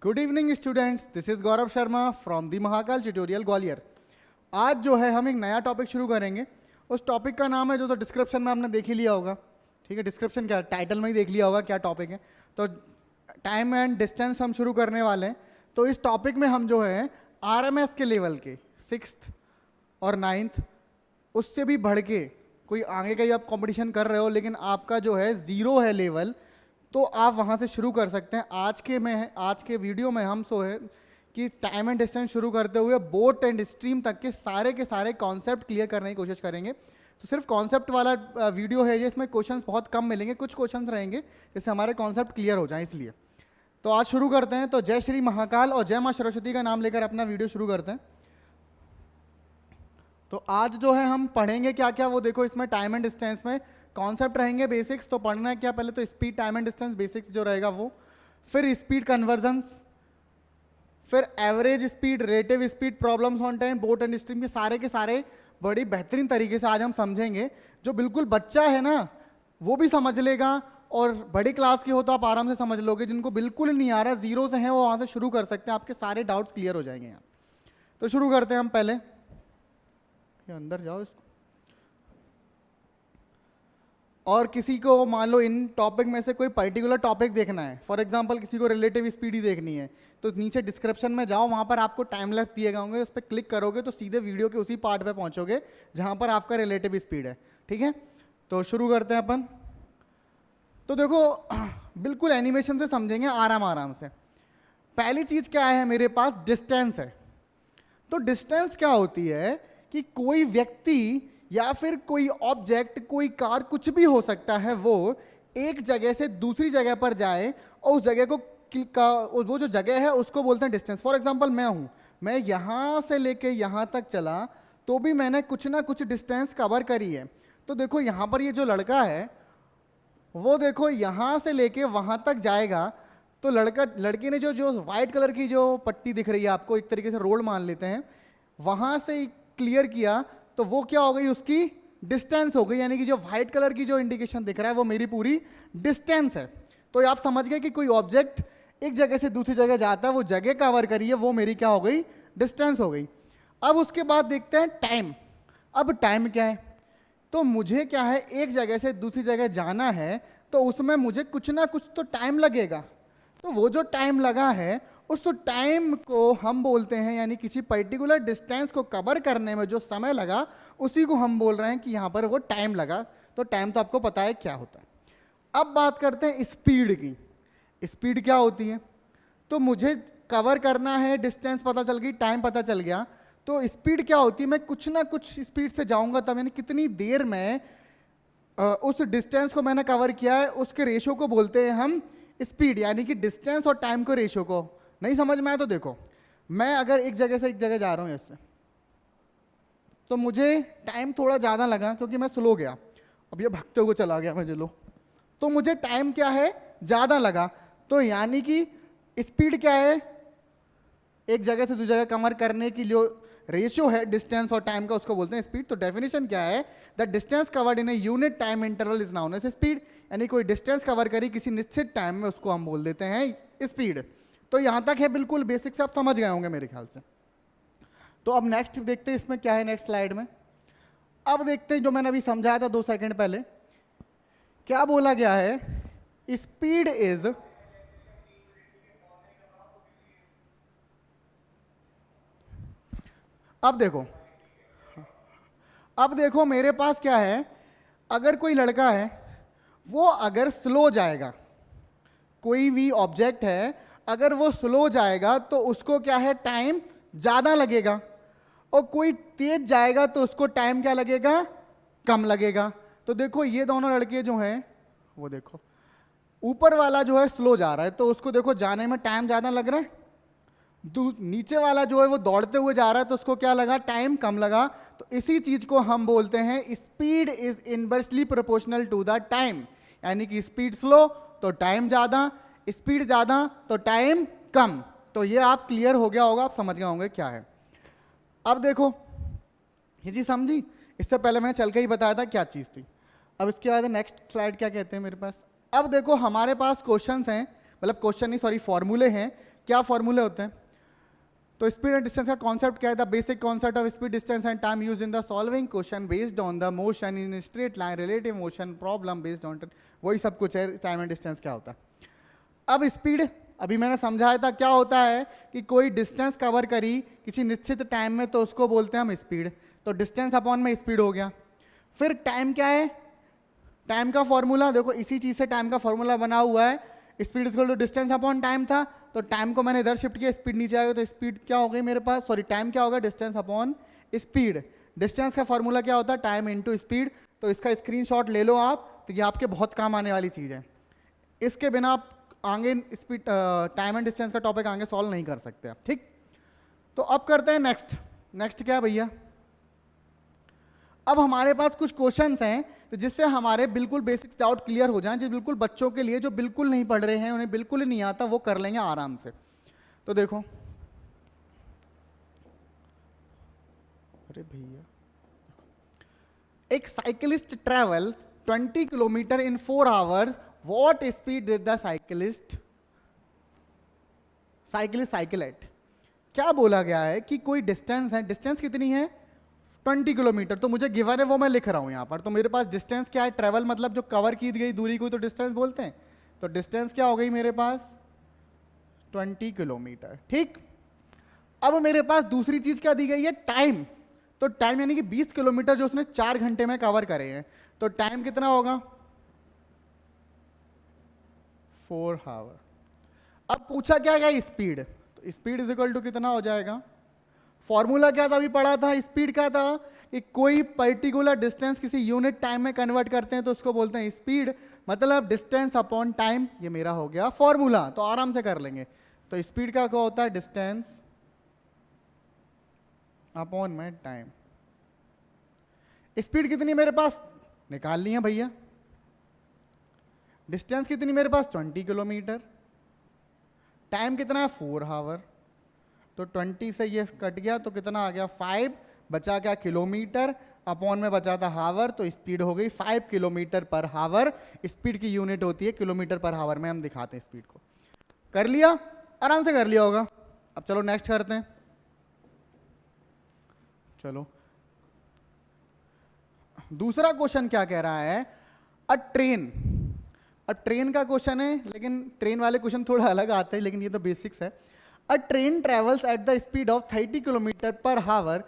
Good evening students, this is Gaurav Sharma from the Mahakal tutorial Gwalior. आज जो है हम एक नया टॉपिक शुरू करेंगे। उस टॉपिक का नाम है जो तो डिस्क्रिप्शन में आपने देख ही लिया होगा। ठीक है, डिस्क्रिप्शन क्या, टाइटल में ही देख लिया होगा क्या टॉपिक है। तो टाइम एंड डिस्टेंस हम शुरू करने वाले हैं। तो इस टॉपिक में हम जो है आरएमएस के लेवल के 6th और 9th उससे भी बढ़ के कोई आगे का ही आप कंपटीशन कर रहे हो लेकिन आपका जो है 0 है लेवल, तो आप वहाँ से शुरू कर सकते हैं। आज के वीडियो में हम सो है कि टाइम एंड डिस्टेंस शुरू करते हुए बोट एंड स्ट्रीम तक के सारे कॉन्सेप्ट क्लियर करने की कोशिश करेंगे। तो सिर्फ कॉन्सेप्ट वाला वीडियो है ये, इसमें क्वेश्चंस बहुत कम मिलेंगे, कुछ क्वेश्चंस रहेंगे जिससे हमारे कॉन्सेप्ट क्लियर हो जाए। इसलिए तो आज शुरू करते हैं। तो जय श्री महाकाल और जय माँ सरस्वती का नाम लेकर अपना वीडियो शुरू करते हैं। तो आज जो है हम पढ़ेंगे क्या क्या, वो देखो इसमें टाइम एंड डिस्टेंस में कॉन्सेप्ट रहेंगे बेसिक्स। तो पढ़ना है क्या, पहले तो speed, time and distance basics जो रहेगा वो, फिर स्पीड कन्वर्जन्स, फिर average speed, relative speed, problems on time, boat and stream, के सारे बड़ी बेहतरीन तरीके से आज हम समझेंगे। जो बिल्कुल बच्चा है ना वो भी समझ लेगा, और बड़ी क्लास के हो तो आप आराम से समझ लोगे। जिनको बिल्कुल नहीं आ रहा, 0 से हैं, वो वहाँ से शुरू कर सकते हैं, आपके सारे डाउट्स क्लियर हो जाएंगे यहाँ। तो शुरू करते हैं हम। पहले ये अंदर जाओ इसको, और किसी को मान लो इन टॉपिक में से कोई पर्टिकुलर टॉपिक देखना है, फॉर एग्जांपल किसी को रिलेटिव स्पीड ही देखनी है, तो नीचे डिस्क्रिप्शन में जाओ, वहाँ पर आपको टाइम लैप्स दिए गए होंगे, उस पर क्लिक करोगे तो सीधे वीडियो के उसी पार्ट पे पहुँचोगे जहाँ पर आपका रिलेटिव स्पीड है। ठीक है, तो शुरू करते हैं अपन। तो देखो बिल्कुल एनिमेशन से समझेंगे, आराम से। पहली चीज़ क्या है मेरे पास, डिस्टेंस है। तो डिस्टेंस क्या होती है कि कोई व्यक्ति या फिर कोई ऑब्जेक्ट, कोई कार, कुछ भी हो सकता है, वो एक जगह से दूसरी जगह पर जाए और उस जगह को वो जो जगह है उसको बोलते हैं डिस्टेंस। फॉर एग्जांपल मैं यहां से लेके यहां तक चला तो भी मैंने कुछ ना कुछ डिस्टेंस कवर करी है। तो देखो यहां पर ये जो लड़का है वो देखो यहां से लेके वहां तक जाएगा, तो लड़के ने जो व्हाइट कलर की जो पट्टी दिख रही है आपको, एक तरीके से रोड मान लेते हैं, वहां से क्लियर किया तो वो क्या हो गई, उसकी डिस्टेंस हो गई। यानी कि जो व्हाइट कलर की जो इंडिकेशन दिख रहा है वो मेरी पूरी डिस्टेंस है। तो आप समझ गए कि कोई ऑब्जेक्ट एक जगह से दूसरी जगह जाता है, वो जगह कवर करी है, वो मेरी क्या हो गई, डिस्टेंस हो गई। अब उसके बाद देखते हैं टाइम। अब टाइम क्या है, तो मुझे क्या है, एक जगह से दूसरी जगह जाना है तो उसमें मुझे कुछ ना कुछ तो टाइम लगेगा। तो वो जो टाइम लगा है उस टाइम को हम बोलते हैं, यानी किसी पर्टिकुलर डिस्टेंस को कवर करने में जो समय लगा उसी को हम बोल रहे हैं कि यहाँ पर वो टाइम लगा। तो टाइम तो आपको पता है क्या होता है। अब बात करते हैं स्पीड की। स्पीड क्या होती है, तो मुझे कवर करना है, डिस्टेंस पता चल गई, टाइम पता चल गया, तो स्पीड क्या होती है, मैं कुछ ना कुछ स्पीड से जाऊंगा तब, यानी कितनी देर में उस डिस्टेंस को मैंने कवर किया है उसके रेशो को बोलते हैं हम स्पीड। यानी कि डिस्टेंस और टाइम को रेशो को नहीं समझ में आया तो देखो, मैं अगर एक जगह से एक जगह जा रहा हूं ऐसे, तो मुझे टाइम थोड़ा ज़्यादा लगा क्योंकि मैं स्लो गया। अब ये भागते हुए चला गया मुझे लो, तो मुझे टाइम क्या है, ज़्यादा लगा। तो यानी कि स्पीड क्या है, एक जगह से दूसरी जगह कवर करने की जो रेशियो है डिस्टेंस और टाइम का, उसको बोलते हैं स्पीड। तो डेफिनेशन क्या है, the distance covered in a unit time interval is known as speed. यानी कोई डिस्टेंस कवर करी किसी निश्चित टाइम में, उसको हम बोल देते हैं स्पीड। तो यहां तक है, बिल्कुल बेसिक से आप समझ गए होंगे मेरे ख्याल से। तो अब नेक्स्ट देखते हैं इसमें क्या है, नेक्स्ट स्लाइड में। अब देखते हैं जो मैंने अभी समझाया था 2 सेकंड पहले, क्या बोला गया है, स्पीड इज अब देखो मेरे पास क्या है, अगर कोई लड़का है वो अगर स्लो जाएगा, कोई भी ऑब्जेक्ट है अगर वो स्लो जाएगा तो उसको क्या है, टाइम ज्यादा लगेगा, और कोई तेज जाएगा तो उसको टाइम क्या लगेगा, कम लगेगा। तो देखो ये दोनों लड़के जो हैं, वो देखो ऊपर वाला जो है स्लो जा रहा है तो उसको देखो जाने में टाइम ज्यादा लग रहा है, नीचे वाला जो है वो दौड़ते हुए जा रहा है तो उसको क्या लगा, टाइम कम लगा। तो इसी चीज को हम बोलते हैं speed is inversely proportional to the time. यानी कि स्पीड स्लो तो टाइम ज्यादा, स्पीड ज्यादा तो टाइम कम। तो ये आप क्लियर हो गया होगा, आप समझ गए होंगे क्या है। अब देखो ये चीज समझी, इससे पहले मैंने चल के ही बताया था क्या चीज थी। अब इसके बाद नेक्स्ट स्लाइड क्या कहते हैं मेरे पास। अब देखो हमारे पास क्वेश्चंस हैं, मतलब क्वेश्चन नहीं सॉरी फॉर्मूले हैं क्या फॉर्मूले होते हैं? तो स्पीड एंड डिस्टेंस का कॉन्सेप्ट क्या है? The basic concept of speed distance and time use in the solving question based on the motion in straight line, relative motion, problem based on, वही सब कुछ है टाइम एंड डिस्टेंस क्या होता है। अब स्पीड अभी मैंने समझाया था क्या होता है कि कोई डिस्टेंस कवर करी किसी निश्चित टाइम में तो उसको बोलते हैं हम स्पीड। तो डिस्टेंस अपॉन में स्पीड हो गया। फिर टाइम क्या है? टाइम का फॉर्मूला देखो, इसी चीज से टाइम का फॉर्मूला बना हुआ है, speed equal to distance upon time था। तो टाइम को मैंने इधर शिफ्ट किया, स्पीड नीचे आ गया, तो स्पीड क्या हो गई मेरे पास, सॉरी टाइम क्या होगा, डिस्टेंस अपॉन स्पीड। डिस्टेंस का फॉर्मूला क्या होता है? Time into speed. तो इसका स्क्रीनशॉट ले लो आप, तो ये आपके बहुत काम आने वाली चीज है। इसके बिना आप आगे स्पीड टाइम एंड डिस्टेंस का टॉपिक आगे सॉल्व नहीं कर सकते आप, ठीक। तो अब करते हैं नेक्स्ट। नेक्स्ट क्या भैया? अब हमारे पास कुछ क्वेश्चंस हैं तो जिससे हमारे बिल्कुल बेसिक डाउट क्लियर हो जाएं, जो बिल्कुल बच्चों के लिए जो बिल्कुल नहीं पढ़ रहे हैं, उन्हें बिल्कुल ही नहीं आता, वो कर लेंगे आराम से। तो देखो, अरे भैया, एक cyclist travel 20 kilometre in 4 hours, what speed did the cyclist cycle at. क्या बोला गया है कि कोई डिस्टेंस है, डिस्टेंस कितनी है? 20 किलोमीटर। तो मुझे गिवन है वो मैं लिख रहा हूं यहां पर। तो मेरे पास डिस्टेंस क्या है? ट्रेवल मतलब जो कवर की गई दूरी को तो डिस्टेंस बोलते हैं। तो डिस्टेंस क्या हो गई मेरे पास? 20 किलोमीटर, ठीक। अब मेरे पास दूसरी चीज क्या दी गई है? टाइम। तो टाइम यानी कि 20 किलोमीटर जो उसने 4 घंटे में कवर करे हैं, तो टाइम कितना होगा? 4 आवर। अब पूछा क्या गया? स्पीड। तो स्पीड इज इक्वल टू कितना हो जाएगा? फॉर्मूला क्या था अभी पढ़ा था स्पीड का था कि कोई पर्टिकुलर डिस्टेंस किसी यूनिट टाइम में कन्वर्ट करते हैं तो उसको बोलते हैं स्पीड, मतलब डिस्टेंस अपॉन टाइम। ये मेरा हो गया फॉर्मूला, तो आराम से कर लेंगे। तो स्पीड का क्या होता है? डिस्टेंस अपॉन में टाइम। स्पीड कितनी मेरे पास? निकाल लिया भैया। डिस्टेंस कितनी मेरे पास? 20 किलोमीटर। टाइम कितना है? 4 आवर। तो 20 से ये कट गया तो कितना आ गया? 5। बचा क्या? किलोमीटर। अपॉन में बचा था हावर, तो स्पीड हो गई 5 किलोमीटर पर हावर। स्पीड की यूनिट होती है किलोमीटर पर हावर में, हम दिखाते हैं स्पीड को। कर लिया? आराम से कर लिया होगा। अब चलो नेक्स्ट करते हैं। चलो दूसरा क्वेश्चन क्या कह रहा है? A train. अब ट्रेन का क्वेश्चन है, लेकिन ट्रेन वाले क्वेश्चन थोड़ा अलग आते हैं, लेकिन ये तो बेसिक्स है। A train travels at the speed of 30 kilometre per hour,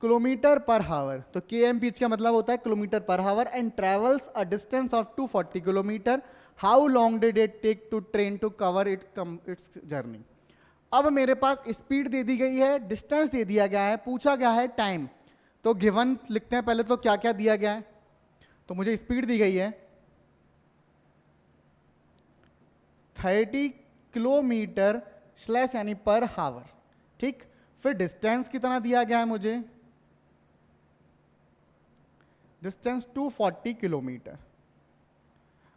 kilometre per हावर। तो kmph का मतलब होता है kilometre per hour, and travels a distance of 240 kilometre. How long did it take to train to cover its journey. अब मेरे पास speed दे दी गई है, डिस्टेंस दे दिया गया है, पूछा गया है टाइम। तो गिवन लिखते हैं पहले, तो क्या क्या दिया गया है। तो मुझे स्पीड दी गई है 30 किलोमीटर स्लैश यानी पर हावर, ठीक। फिर डिस्टेंस कितना दिया गया है मुझे? Distance 240 kilometre.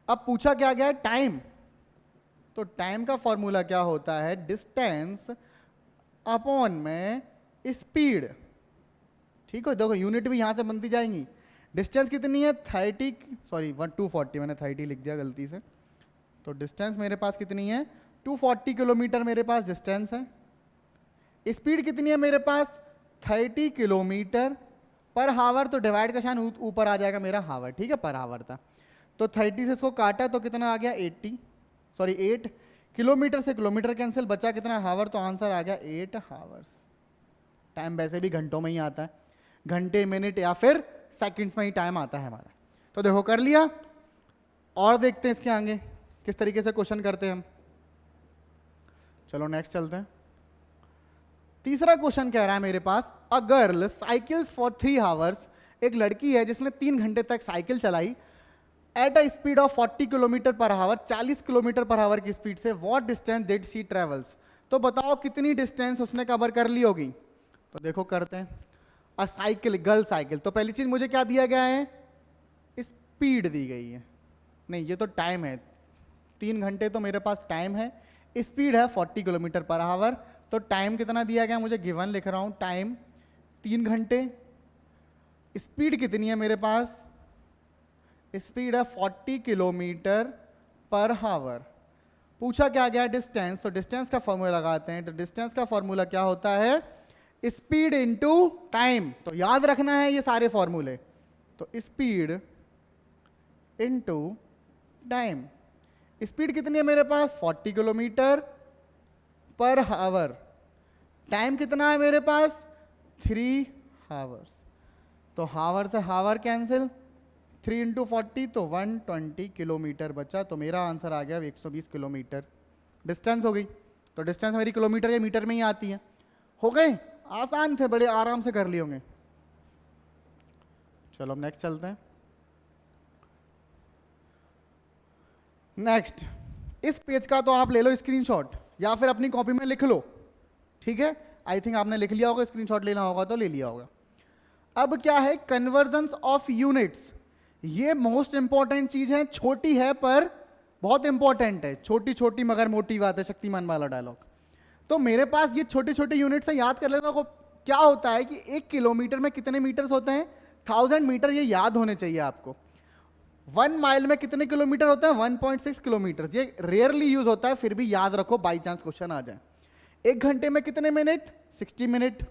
अब पूछा क्या गया है? टाइम। तो टाइम का फॉर्मूला क्या होता है? डिस्टेंस अपॉन में स्पीड, ठीक है। देखो यूनिट भी यहां से बनती जाएंगी। डिस्टेंस कितनी है? 30, सॉरी 240, मैंने 30 लिख दिया गलती से। तो डिस्टेंस मेरे पास कितनी है? 240 किलोमीटर मेरे पास डिस्टेंस है। स्पीड कितनी है मेरे पास? 30 किलोमीटर पर हावर। तो डिवाइड का साइन ऊपर आ जाएगा मेरा हावर, ठीक है, पर हावर था। तो 30 से इसको काटा तो कितना आ गया? 8 किलोमीटर से किलोमीटर कैंसिल, बचा कितना? हावर। तो आंसर आ गया 8 हावर्स। टाइम वैसे भी घंटों में ही आता है, घंटे, मिनट या फिर सेकंड्स में ही टाइम आता है हमारा। तो देखो कर लिया। और देखते हैं इसके आगे किस तरीके से क्वेश्चन करते हैं हम। चलो नेक्स्ट चलते हैं। तीसरा क्वेश्चन कह रहा है मेरे पास, a girl cycles for 3 hours. एक लड़की है जिसने 3 घंटे तक साइकिल चलाई at a speed of 40 kilometre per hour, 40 kilometre per hour की स्पीड से। What distance did she travels. तो बताओ कितनी डिस्टेंस उसने कवर कर ली होगी। तो देखो करते हैं। अ साइकिल, गर्ल साइकिल। तो पहली चीज मुझे क्या दिया गया है? स्पीड दी गई है। नहीं, ये तो टाइम है। 3 घंटे तो मेरे पास टाइम है, स्पीड है 40 किलोमीटर पर आवर। तो टाइम कितना दिया गया मुझे? गिवन लिख रहा हूं। टाइम 3 घंटे। स्पीड कितनी है मेरे पास? स्पीड है 40 किलोमीटर पर आवर। पूछा क्या गया डिस्टेंस, तो डिस्टेंस का फॉर्मूला लगाते हैं। तो डिस्टेंस का फॉर्मूला क्या होता है, स्पीड इनटू टाइम। तो याद रखना है ये सारे फॉर्मूले। तो स्पीड इनटू टाइम, स्पीड कितनी है मेरे पास 40 किलोमीटर पर आवर, टाइम कितना है मेरे पास 3 आवर्स। तो हावर से हावर कैंसिल, 3 इंटू 40 तो 120 किलोमीटर बचा। तो मेरा आंसर आ गया 120 किलोमीटर डिस्टेंस हो गई। तो डिस्टेंस मेरी किलोमीटर या मीटर में ही आती है। हो गए, आसान थे, बड़े आराम से कर लिए होंगे। चलो अब नेक्स्ट चलते हैं। नेक्स्ट, इस पेज का तो आप ले लो स्क्रीनशॉट या फिर अपनी कॉपी में लिख लो, ठीक है। आई थिंक आपने लिख लिया होगा, स्क्रीनशॉट लेना होगा तो ले लिया होगा। अब क्या है, कन्वर्जन्स ऑफ यूनिट्स। ये मोस्ट इंपॉर्टेंट चीज है, छोटी है पर बहुत इंपॉर्टेंट है। छोटी छोटी मगर मोटी बात है, शक्तिमान वाला डायलॉग। तो मेरे पास ये छोटे छोटे यूनिट्स है, याद कर लेना। को क्या होता है कि 1 किलोमीटर में कितने मीटर्स होते हैं 1000 मीटर, ये याद होने चाहिए आपको। 1 माइल में कितने किलोमीटर होते हैं 1.6 किलोमीटर। ये रेयरली यूज होता है, फिर भी याद रखो, बाई चांस क्वेश्चन आ जाए। 1 घंटे में कितने मिनट 60 मिनट,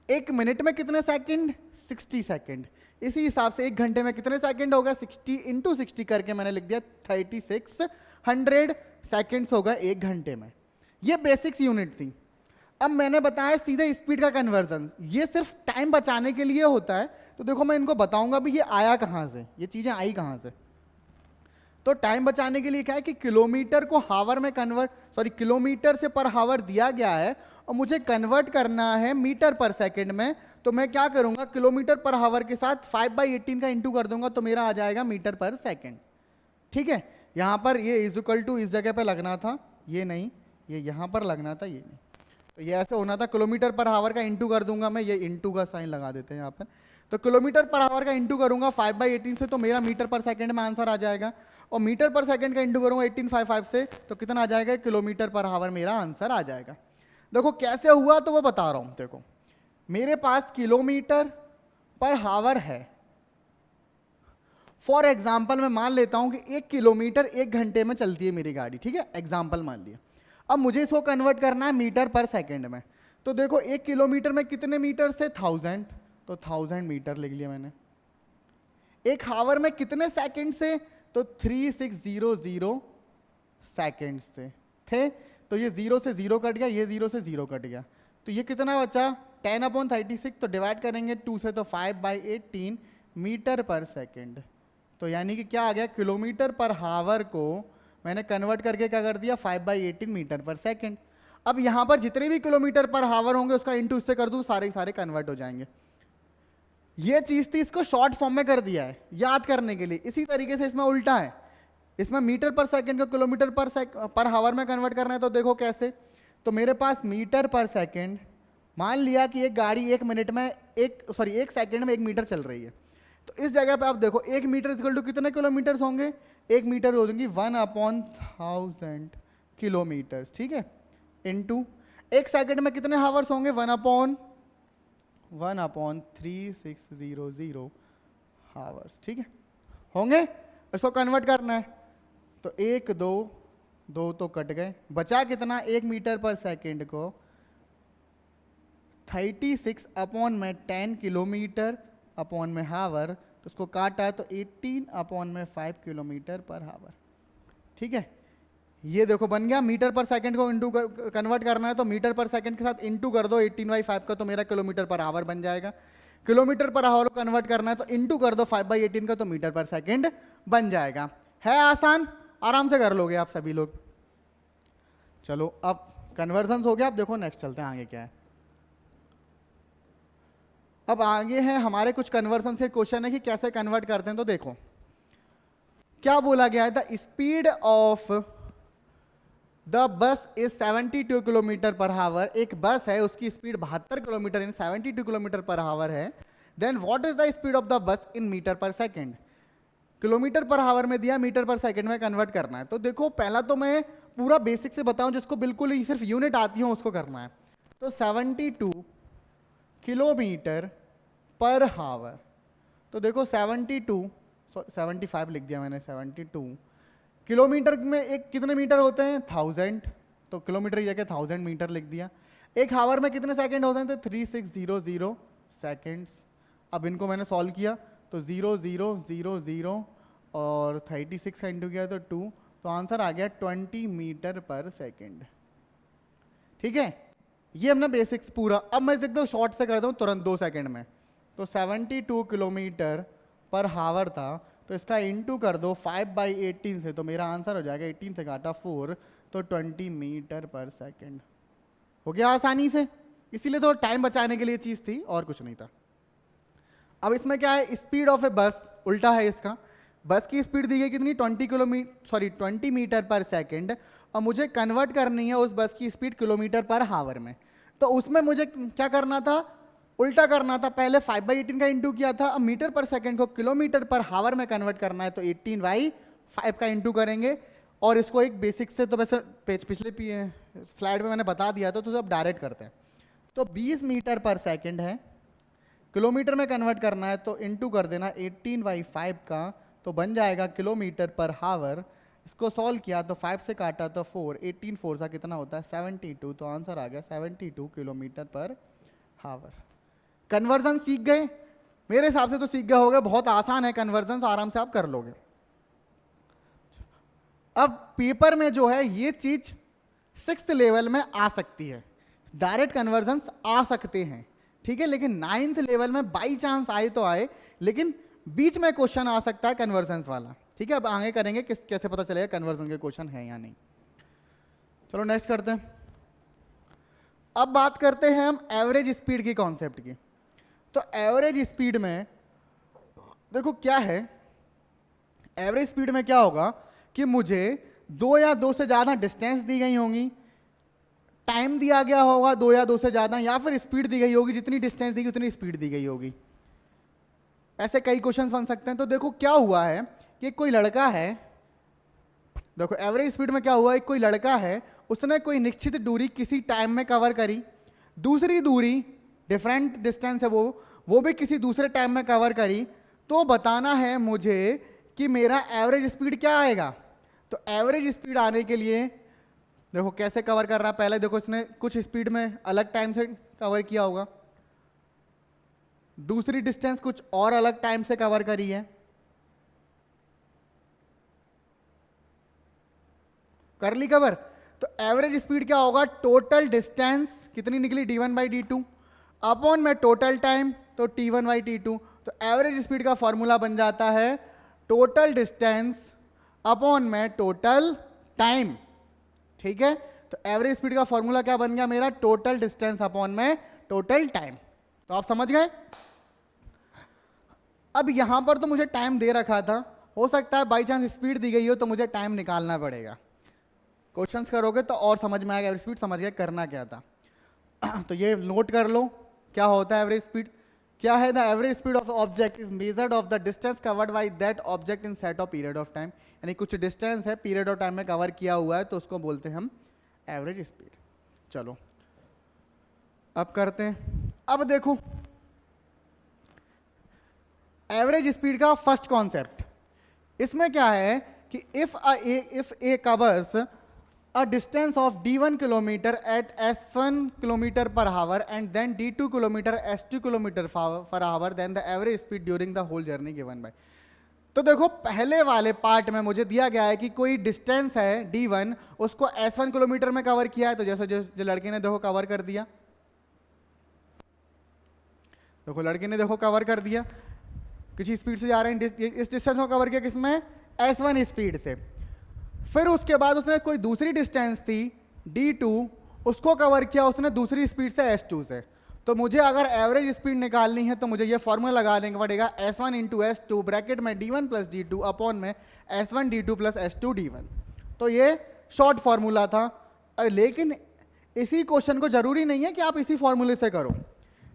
1 मिनट में कितने सेकंड 60 सेकंड। इसी हिसाब से 1 घंटे में कितने सेकंड होगा 60 इंटू 60 करके मैंने लिख दिया 3600 सेकंड्स होगा 1 घंटे में। ये बेसिक्स यूनिट थी। अब मैंने बताया सीधे स्पीड का कन्वर्जन, ये सिर्फ टाइम बचाने के लिए होता है। तो देखो मैं इनको बताऊंगा भी ये आया कहां से, ये चीजें आई कहां से। तो टाइम बचाने के लिए क्या है कि किलोमीटर को हावर में किलोमीटर से पर हावर दिया गया है और मुझे कन्वर्ट करना है मीटर पर सेकंड में। तो मैं क्या करूंगा, किलोमीटर पर हावर के साथ 5/18 का इंटू कर दूंगा, तो मेरा आ जाएगा मीटर पर सेकंड। ठीक है, यहां पर ये इज इक्वल टू इस जगह पे लगना था, ये नहीं, ये यहां पर लगना था, ये नहीं। तो ये ऐसे होना था, किलोमीटर पर हावर का इंटू कर दूंगा मैं, ये इंटू का साइन लगा देते हैं यहाँ पर। तो किलोमीटर पर आवर का इंटू करूंगा 5/18 से, तो मेरा मीटर पर सेकंड में आंसर आ जाएगा। और मीटर पर सेकंड का इंटू करूंगा 1855 से, तो कितना आ जाएगा, किलोमीटर पर आवर मेरा आंसर आ जाएगा। देखो कैसे हुआ तो वो बता रहा हूं। देखो मेरे पास किलोमीटर पर आवर है। फॉर एग्जाम्पल मैं मान लेता हूं कि 1 किलोमीटर 1 घंटे में चलती है मेरी गाड़ी, ठीक है, एग्जाम्पल मान लिया। अब मुझे इसको कन्वर्ट करना है मीटर पर सेकंड में। तो देखो 1 किलोमीटर में कितने मीटर से 1000, तो 1000 मीटर लिख लिया मैंने। 1 हावर में कितने सेकंड से, तो 3600 सेकंड से थे। तो ये 0 से 0 कट गया, ये 0 से 0 कट गया, तो ये कितना बचा 10/36। तो डिवाइड करेंगे 2 से, तो 5/18 मीटर पर सेकंड। तो यानी कि क्या आ गया, किलोमीटर पर हावर को मैंने कन्वर्ट करके क्या कर दिया 5/18 मीटर पर सेकंड। अब यहां पर जितने भी किलोमीटर पर हावर होंगे उसका इंटू इससे कर दूं, सारे सारे कन्वर्ट हो जाएंगे। ये चीज थी, इसको शॉर्ट फॉर्म में कर दिया है याद करने के लिए। इसी तरीके से इसमें उल्टा है, इसमें मीटर पर सेकंड को किलोमीटर पर हावर में कन्वर्ट करना है। तो देखो कैसे, तो मेरे पास मीटर पर सेकंड, मान लिया कि एक गाड़ी 1 मिनट में 1 सेकंड में 1 मीटर चल रही है। तो इस जगह पे आप देखो 1 मीटर इक्वल टू कितने किलोमीटर होंगे, 1 मीटर हो जाएंगी 1/1000 किलोमीटर, ठीक है, इनटू 1 सेकंड में कितने हावर्स होंगे 1/3600 हावर्स, ठीक है, होंगे। इसको कन्वर्ट करना है, तो 1 2 तो कट गए, बचा कितना 1 मीटर पर सेकंड को 36/10 किलोमीटर अपॉन में हावर, तो उसको काटा तो 18/5 किलोमीटर पर हावर, ठीक है। ये देखो बन गया, मीटर पर सेकंड को इंटू कन्वर्ट करना है तो मीटर पर सेकंड के साथ इंटू कर दो 18/5 का, तो मेरा किलोमीटर पर आवर बन जाएगा। किलोमीटर पर आवर को कन्वर्ट करना है तो इंटू कर दो 5/18 का, तो मीटर पर सेकंड बन जाएगा। है आसान, आराम से कर लोगे आप सभी लोग। चलो अब कन्वर्जन हो गया, अब देखो नेक्स्ट चलते हैं आगे क्या है। अब आगे है हमारे कुछ कन्वर्जन से क्वेश्चन है कि कैसे कन्वर्ट करते हैं। तो देखो क्या बोला गया है, the speed of the bus is 72 kilometre per hour. एक बस है उसकी speed 72 kilometre in 72 kilometre per hour है। Then what is the speed of the bus in metre per second. Kilometre per hour में दिया, metre per second में convert करना है। तो देखो पहला तो मैं पूरा बेसिक से बताऊं, जिसको बिल्कुल ही सिर्फ यूनिट आती हो उसको करना है। तो 72 किलोमीटर पर आवर, तो देखो 75 लिख दिया मैंने, 72 किलोमीटर में एक कितने मीटर होते हैं? 1000, तो किलोमीटर की जगह 1000 मीटर लिख दिया। एक हावर में कितने सेकंड होते हैं? तो 3600 सेकंड्स। अब इनको मैंने सॉल्व किया तो 0000 और 36 का इंटू किया तो 2, तो आंसर आ गया 20 मीटर पर सेकंड। ठीक है, ये हमने बेसिक्स पूरा। अब मैं देखता हूँ शॉर्ट से करता हूँ तुरंत 2 सेकंड में। तो 72 किलोमीटर पर हावर था, तो इसका इंटू कर दो 5/18 से, तो मेरा आंसर हो जाएगा 18 से काटा 4, तो 20 मीटर पर सेकंड। हो गया आसानी से, इसीलिए तो टाइम बचाने के लिए चीज थी और कुछ नहीं था। अब इसमें क्या है, स्पीड ऑफ ए बस उल्टा है इसका। बस की स्पीड दी गई कितनी? 20 मीटर पर सेकंड, और मुझे कन्वर्ट करनी है उस बस की स्पीड किलोमीटर पर हावर में। तो उसमें मुझे क्या करना था? उल्टा करना था। पहले 5/18 का इंटू किया था, अब मीटर पर सेकंड को किलोमीटर पर हावर में कन्वर्ट करना है, तो 18/5 का इंटू करेंगे। और इसको एक बेसिक से, तो वैसे पिछले स्लाइड में मैंने बता दिया था, तो अब डायरेक्ट करते हैं। तो 20 मीटर पर सेकंड है, किलोमीटर में कन्वर्ट करना है, तो इंटू कर देना 18/5 का, तो बन जाएगा किलोमीटर पर हावर। इसको सॉल्व किया तो 5 से काटा तो 4, 18 4 सा कितना होता है? 72, तो आंसर आ गया 72 किलोमीटर पर हावर। कन्वर्जन सीख गए? मेरे हिसाब से तो सीख गए होगे, बहुत आसान है कन्वर्जन, आराम से आप कर लोगे। अब पेपर में जो है ये चीज 6th लेवल में आ सकती है, डायरेक्ट कन्वर्जन आ सकते हैं, ठीक है, लेकिन 9th लेवल में बाई चांस आए तो आए, लेकिन बीच में क्वेश्चन आ सकता है कन्वर्जन वाला। ठीक है, अब आगे करेंगे कैसे पता चलेगा कन्वर्जन के क्वेश्चन है या नहीं। चलो नेक्स्ट करते हैं। अब बात करते हैं हम एवरेज स्पीड की कॉन्सेप्ट की। तो एवरेज स्पीड में देखो क्या है, एवरेज स्पीड में क्या होगा कि मुझे 2 या 2 से ज्यादा डिस्टेंस दी गई होंगी, टाइम दिया गया होगा 2 या 2 से ज्यादा, या फिर स्पीड दी गई होगी, जितनी डिस्टेंस दी गई उतनी स्पीड दी गई होगी। ऐसे कई क्वेश्चंस बन सकते हैं। तो देखो क्या हुआ है कि कोई लड़का है, देखो एवरेज स्पीड में क्या हुआ है, कोई लड़का है, उसने कोई निश्चित दूरी किसी टाइम में कवर करी, दूसरी दूरी डिफरेंट डिस्टेंस है वो भी किसी दूसरे टाइम में कवर करी। तो बताना है मुझे कि मेरा एवरेज स्पीड क्या आएगा। तो एवरेज स्पीड आने के लिए देखो कैसे कवर कर रहा है। पहले देखो इसने कुछ स्पीड में अलग टाइम से कवर किया होगा, दूसरी डिस्टेंस कुछ और अलग टाइम से कवर करी है, कर ली कवर। तो एवरेज स्पीड क्या होगा, टोटल डिस्टेंस कितनी निकली d1/d2 अपॉन में टोटल टाइम, तो t1/t2। तो एवरेज स्पीड का फॉर्मूला बन जाता है टोटल डिस्टेंस अपॉन में टोटल टाइम। ठीक है, तो एवरेज स्पीड का फॉर्मूला क्या बन गया मेरा, टोटल डिस्टेंस अपॉन में टोटल टाइम। तो आप समझ गए। अब यहां पर तो मुझे टाइम दे रखा था, हो सकता है बाई चांस स्पीड दी गई हो तो मुझे टाइम निकालना पड़ेगा। क्वेश्चंस करोगे तो और समझ में आएगा, एवरेज स्पीड समझ गए करना क्या था। तो ये नोट कर लो क्या होता है एवरेज स्पीड। क्या है, the average speed of object is measured of the distance covered by that object in set of period of time. यानी कुछ डिस्टेंस है, पीरियड ऑफ टाइम में कवर किया हुआ है, तो उसको बोलते हैं हम एवरेज स्पीड। चलो अब करते हैं। अब देखो एवरेज स्पीड का फर्स्ट कॉन्सेप्ट, इसमें क्या है कि if A covers a distance of d1 kilometer at s1 kilometer per hour and then d2 kilometer s2 kilometer per hour, then the average speed during the whole journey given by। तो देखो पहले वाले part में मुझे दिया गया है कि कोई डिस्टेंस है d1, उसको s1 किलोमीटर में कवर किया है, तो जैसे जो लड़के ने देखो कवर कर दिया, देखो लड़के ने देखो कवर कर दिया, किसी स्पीड से जा रहे हैं, इस डिस्टेंस को कवर किया किसमें, s1 स्पीड से। फिर उसके बाद उसने कोई दूसरी डिस्टेंस थी d2, उसको कवर किया उसने दूसरी स्पीड से s2 से। तो मुझे अगर एवरेज स्पीड निकालनी है तो मुझे ये फॉर्मूला लगाने का पड़ेगा s1 इंटू s2 ब्रैकेट में d1 प्लस d2 अपॉन में s1 d2 plus s2 d1। तो ये शॉर्ट फॉर्मूला था, लेकिन इसी क्वेश्चन को जरूरी नहीं है कि आप इसी फॉर्मूले से करो,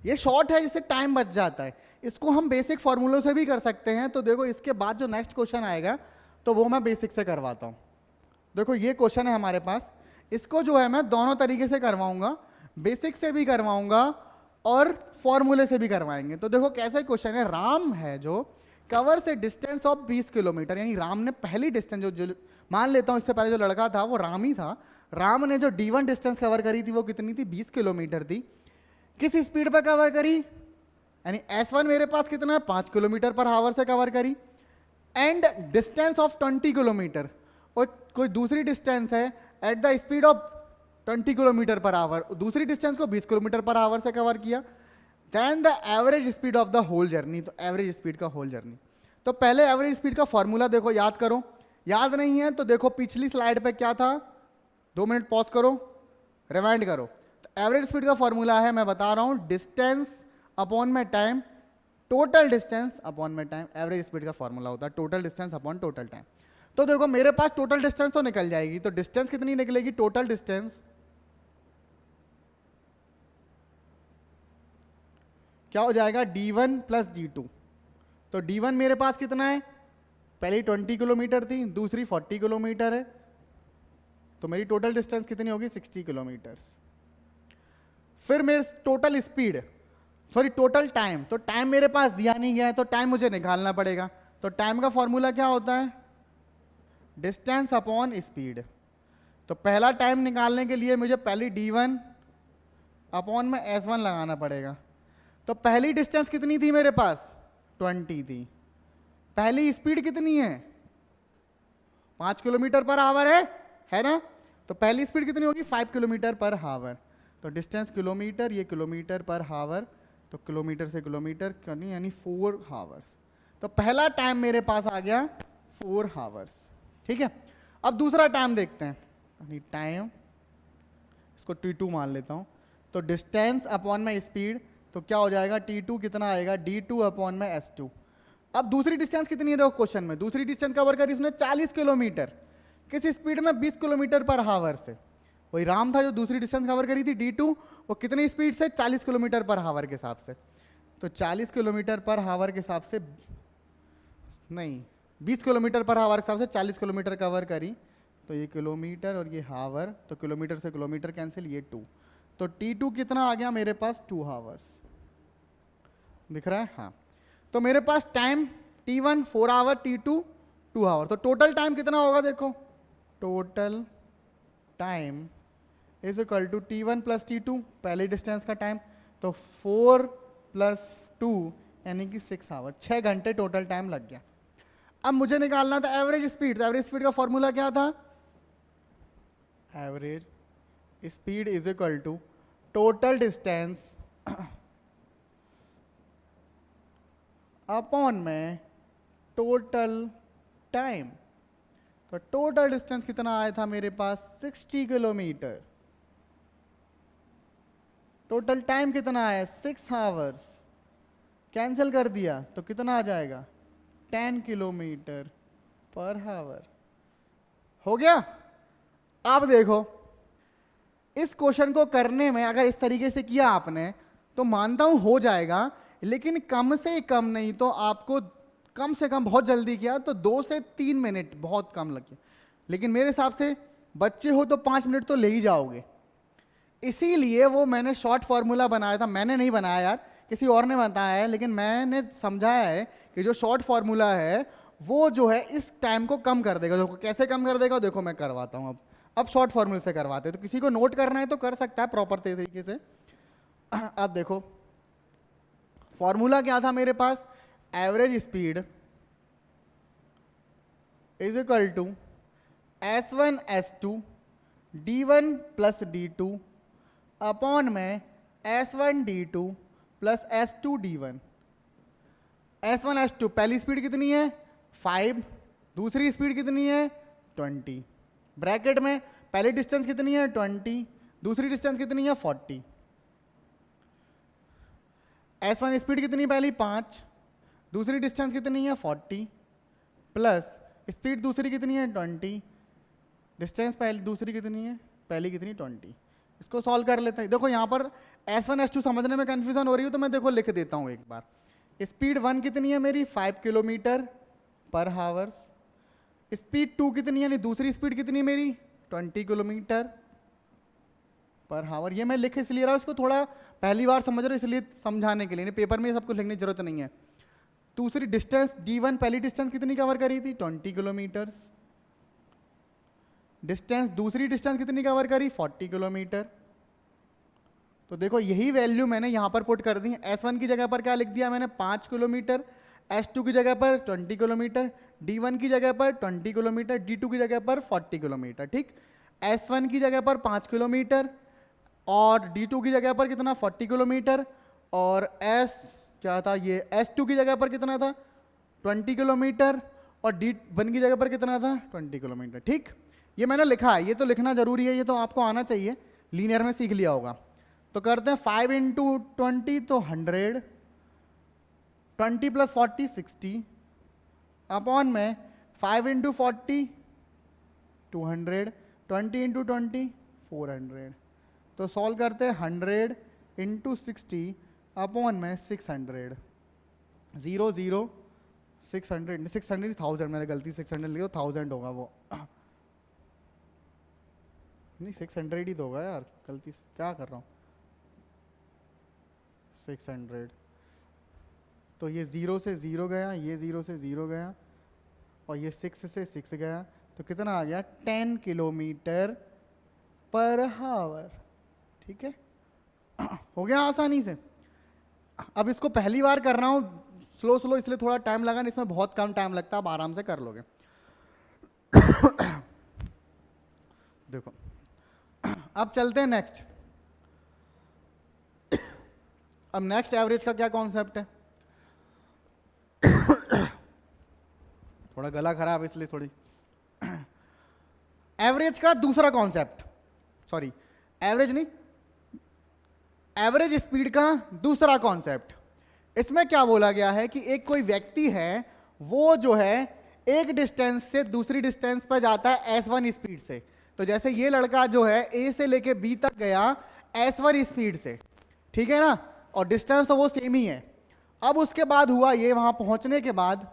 ये शॉर्ट है, इससे टाइम बच जाता है। इसको हम बेसिक फॉर्मूलों से भी कर सकते हैं। तो देखो इसके बाद जो नेक्स्ट क्वेश्चन आएगा तो वो मैं बेसिक से करवाता हूँ। देखो ये क्वेश्चन है हमारे पास, इसको जो है मैं दोनों तरीके से करवाऊंगा, बेसिक से भी करवाऊंगा और फॉर्मूले से भी करवाएंगे। तो देखो कैसे क्वेश्चन है, राम है जो कवर से डिस्टेंस ऑफ 20 किलोमीटर, यानी राम ने पहली डिस्टेंस जो मान लेता हूं इससे पहले जो लड़का था वो राम ही था, राम ने जो D1 डिस्टेंस कवर करी थी वो कितनी थी, 20 किलोमीटर थी। किस स्पीड पर कवर करी, यानी S1 मेरे पास कितना है, 5 किलोमीटर पर आवर से कवर करी, एंड डिस्टेंस ऑफ 20 किलोमीटर, और कोई दूसरी डिस्टेंस है at the speed of 20 kilometre per hour, दूसरी डिस्टेंस को 20 किलोमीटर पर आवर से कवर किया, then the average speed of the whole journey, तो एवरेज स्पीड का होल जर्नी। तो पहले एवरेज स्पीड का फॉर्मूला देखो, याद करो, याद नहीं है तो देखो पिछली स्लाइड पे क्या था, 2 मिनट पॉज करो, रिवाइंड करो। तो एवरेज स्पीड का फॉर्मूला है, मैं बता रहा हूं, डिस्टेंस अपॉन में टाइम, टोटल डिस्टेंस अपॉन में टाइम, एवरेज स्पीड का फॉर्मूला होता है total distance upon total time. तो देखो मेरे पास टोटल डिस्टेंस तो निकल जाएगी, तो डिस्टेंस कितनी निकलेगी, टोटल डिस्टेंस क्या हो जाएगा, D1 प्लस D2। तो D1 मेरे पास कितना है, पहली 20 किलोमीटर थी, दूसरी 40 किलोमीटर है, तो मेरी टोटल डिस्टेंस कितनी होगी, 60 किलोमीटर। फिर मेरे total speed, sorry total time, तो टाइम मेरे पास दिया नहीं गया है तो टाइम मुझे निकालना पड़ेगा। तो टाइम का फॉर्मूला क्या होता है, डिस्टेंस अपॉन स्पीड। तो पहला टाइम निकालने के लिए मुझे पहली D1 अपॉन में S1 लगाना पड़ेगा। तो पहली डिस्टेंस कितनी थी मेरे पास, 20 थी। पहली स्पीड कितनी है, 5 किलोमीटर पर आवर है ना, तो पहली स्पीड कितनी होगी, 5 किलोमीटर पर आवर। तो डिस्टेंस किलोमीटर, ये किलोमीटर पर आवर, तो किलोमीटर से किलोमीटर यानी 4 आवर्स। तो पहला टाइम मेरे पास आ गया 4 आवर्स, ठीक है। अब दूसरा टाइम देखते हैं, यानी टाइम इसको T2 मान लेता हूं। तो डिस्टेंस अपॉन में स्पीड, तो क्या हो जाएगा, T2 कितना आएगा, D2 अपॉन में S2। अब दूसरी डिस्टेंस कितनी है देखो क्वेश्चन में, दूसरी डिस्टेंस कवर करी इसने 40 किलोमीटर, किस स्पीड में, 20 किलोमीटर पर आवर से। वही राम था जो दूसरी डिस्टेंस कवर करी थी D2, वो कितनी स्पीड से, 40 किलोमीटर पर आवर के हिसाब से। तो 40 किलोमीटर पर आवर के हिसाब से नहीं, 20 किलोमीटर पर आवर के हिसाब से 40 किलोमीटर कवर करी, तो ये किलोमीटर और ये आवर, तो किलोमीटर से किलोमीटर कैंसिल, ये 2। तो T2 कितना आ गया मेरे पास, 2 आवर्स, दिख रहा है, हाँ। तो मेरे पास time T1 4 hour, T2 2 hour, तो टोटल टाइम कितना होगा देखो, total time is equal to T1 plus T2 पहले डिस्टेंस का टाइम, तो 4 प्लस 2 यानी कि 6 आवर, 6 घंटे टोटल टाइम लग गया। अब मुझे निकालना था एवरेज स्पीड, एवरेज स्पीड का फॉर्मूला क्या था, average speed is equal to total distance upon में टोटल टाइम। तो टोटल डिस्टेंस कितना आया था मेरे पास, 60 किलोमीटर। टोटल टाइम कितना आया, 6 आवर्स, कैंसिल कर दिया तो कितना आ जाएगा, 10 किलोमीटर पर आवर। हो गया। अब देखो इस क्वेश्चन को करने में अगर इस तरीके से किया आपने तो मानता हूं हो जाएगा, लेकिन कम से कम नहीं तो आपको कम से कम, बहुत जल्दी किया तो 2 से 3 मिनट बहुत कम लगे, लेकिन मेरे हिसाब से बच्चे हो तो 5 मिनट तो ले ही जाओगे। इसीलिए वो मैंने शॉर्ट फॉर्मूला बनाया था, मैंने नहीं बनाया यार, किसी और ने बताया है, लेकिन मैंने समझाया है कि जो शॉर्ट फॉर्मूला है वो जो है इस टाइम को कम कर देगा। देखो कैसे कम कर देगा, देखो मैं करवाता हूँ। अब शॉर्ट फॉर्मूले से करवाते हैं, तो किसी को नोट करना है तो कर सकता है प्रॉपर तरीके से। अब देखो फॉर्मूला क्या था मेरे पास, average speed is equal to S1 S2 D1 plus D2 upon में S1 D2 plus S2 D1। S1 S2 पहली स्पीड कितनी है 5, दूसरी स्पीड कितनी है 20, ब्रैकेट में पहली डिस्टेंस कितनी है 20, दूसरी डिस्टेंस कितनी है 40। S1 स्पीड कितनी पहली 5, दूसरी डिस्टेंस कितनी है 40, प्लस स्पीड दूसरी कितनी है 20, डिस्टेंस पहली दूसरी कितनी है, पहली कितनी 20। इसको सॉल्व कर लेते हैं। देखो यहाँ पर S1 S2 समझने में कंफ्यूजन हो रही है तो मैं देखो लिख देता हूँ एक बार। स्पीड 1 कितनी है मेरी 5 किलोमीटर पर हावर्स, स्पीड 2 कितनी है, यानी दूसरी स्पीड कितनी है मेरी 20 किलोमीटर पर हावर। ये मैं लिख इसलिए रहा हूँ, इसको थोड़ा पहली बार समझ रहा हूँ इसलिए समझाने के लिए, पेपर में ये सब कुछ लिखने की जरूरत नहीं है। दूसरी डिस्टेंस d1, पहली डिस्टेंस कितनी कवर करी थी 20 किलोमीटर, डिस्टेंस दूसरी डिस्टेंस कितनी कवर करी 40 किलोमीटर। तो देखो यही वैल्यू मैंने यहां पर पुट कर दी है। S1 की जगह पर क्या लिख दिया मैंने 5 किलोमीटर, S2 की जगह पर 20 किलोमीटर, D1 की जगह पर 20 किलोमीटर, D2 की जगह पर 40 किलोमीटर। ठीक, S1 की जगह पर 5 किलोमीटर और D2 की जगह पर कितना 40 किलोमीटर, और क्या था ये S2 की जगह पर कितना था 20 किलोमीटर, और D1 की जगह पर कितना था 20 किलोमीटर। ठीक, ये मैंने लिखा है, ये तो लिखना जरूरी है, ये तो आपको आना चाहिए, लीनियर में सीख लिया होगा। तो करते हैं 5 इंटू 20 तो 100, 20 प्लस 40 60 अपॉन में 5 इंटू 40 200, 20 इंटू 20 400। तो सॉल्व करते हैं 100 इंटू 60 अपॉन में 600, 0 0 600 600 1000, मैंने गलती 600 लिया, 1000 होगा वो, नहीं 600 ही तो होगा यार, गलती से क्या कर रहा हूँ 600। तो ये 0 से 0 गया, ये 0 से 0 गया, और ये 6 से 6 गया, तो कितना आ गया 10 किलोमीटर पर आवर। ठीक है, हो गया आसानी से। अब इसको पहली बार कर रहा हूँ स्लो स्लो, इसलिए थोड़ा टाइम लगा, नहीं इसमें बहुत कम टाइम लगता है, आप आराम से कर लोगे। देखो अब चलते हैं नेक्स्ट। अब नेक्स्ट एवरेज का क्या कॉन्सेप्ट है, थोड़ा गला खराब इसलिए थोड़ी, एवरेज का दूसरा कॉन्सेप्ट, सॉरी एवरेज नहीं, एवरेज स्पीड का दूसरा कॉन्सेप्ट। इसमें क्या बोला गया है कि एक कोई व्यक्ति है, वो जो है एक डिस्टेंस से दूसरी डिस्टेंस पर जाता है S1 स्पीड से। तो जैसे ये लड़का जो है A से लेके B तक गया S1 स्पीड से, ठीक है ना, और डिस्टेंस तो वो सेम ही है। अब उसके बाद हुआ ये, वहां पहुंचने के बाद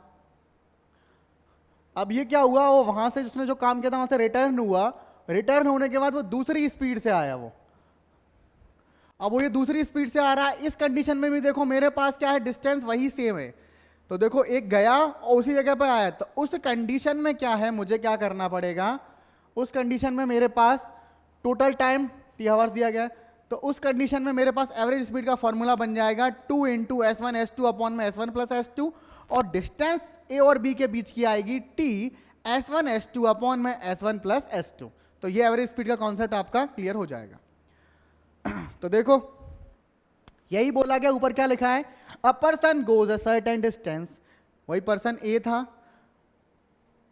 अब ये क्या हुआ, वो वहां से उसने जो काम किया था वहां से रिटर्न हुआ, रिटर्न होने के बाद वो दूसरी स्पीड से आया वो, अब वो ये दूसरी स्पीड से आ रहा है। इस कंडीशन में भी देखो मेरे पास क्या है, डिस्टेंस वही सेम है। तो देखो एक गया और उसी जगह पर आया, तो उस कंडीशन में क्या है, मुझे क्या करना पड़ेगा, उस कंडीशन में मेरे पास टोटल टाइम T आवर्स दिया गया, तो उस कंडीशन में मेरे पास एवरेज स्पीड का फॉर्मूला बन जाएगा 2 इंटू S1 S2 अपॉन में S1 प्लस S2, और डिस्टेंस A और B के बीच की आएगी T S1 S2 अपॉन में S1 प्लस S2। तो ये एवरेज स्पीड का कॉन्सेप्ट आपका क्लियर हो जाएगा। तो देखो यही बोला गया, ऊपर क्या लिखा है, a person goes a certain distance, वही पर्सन ए था,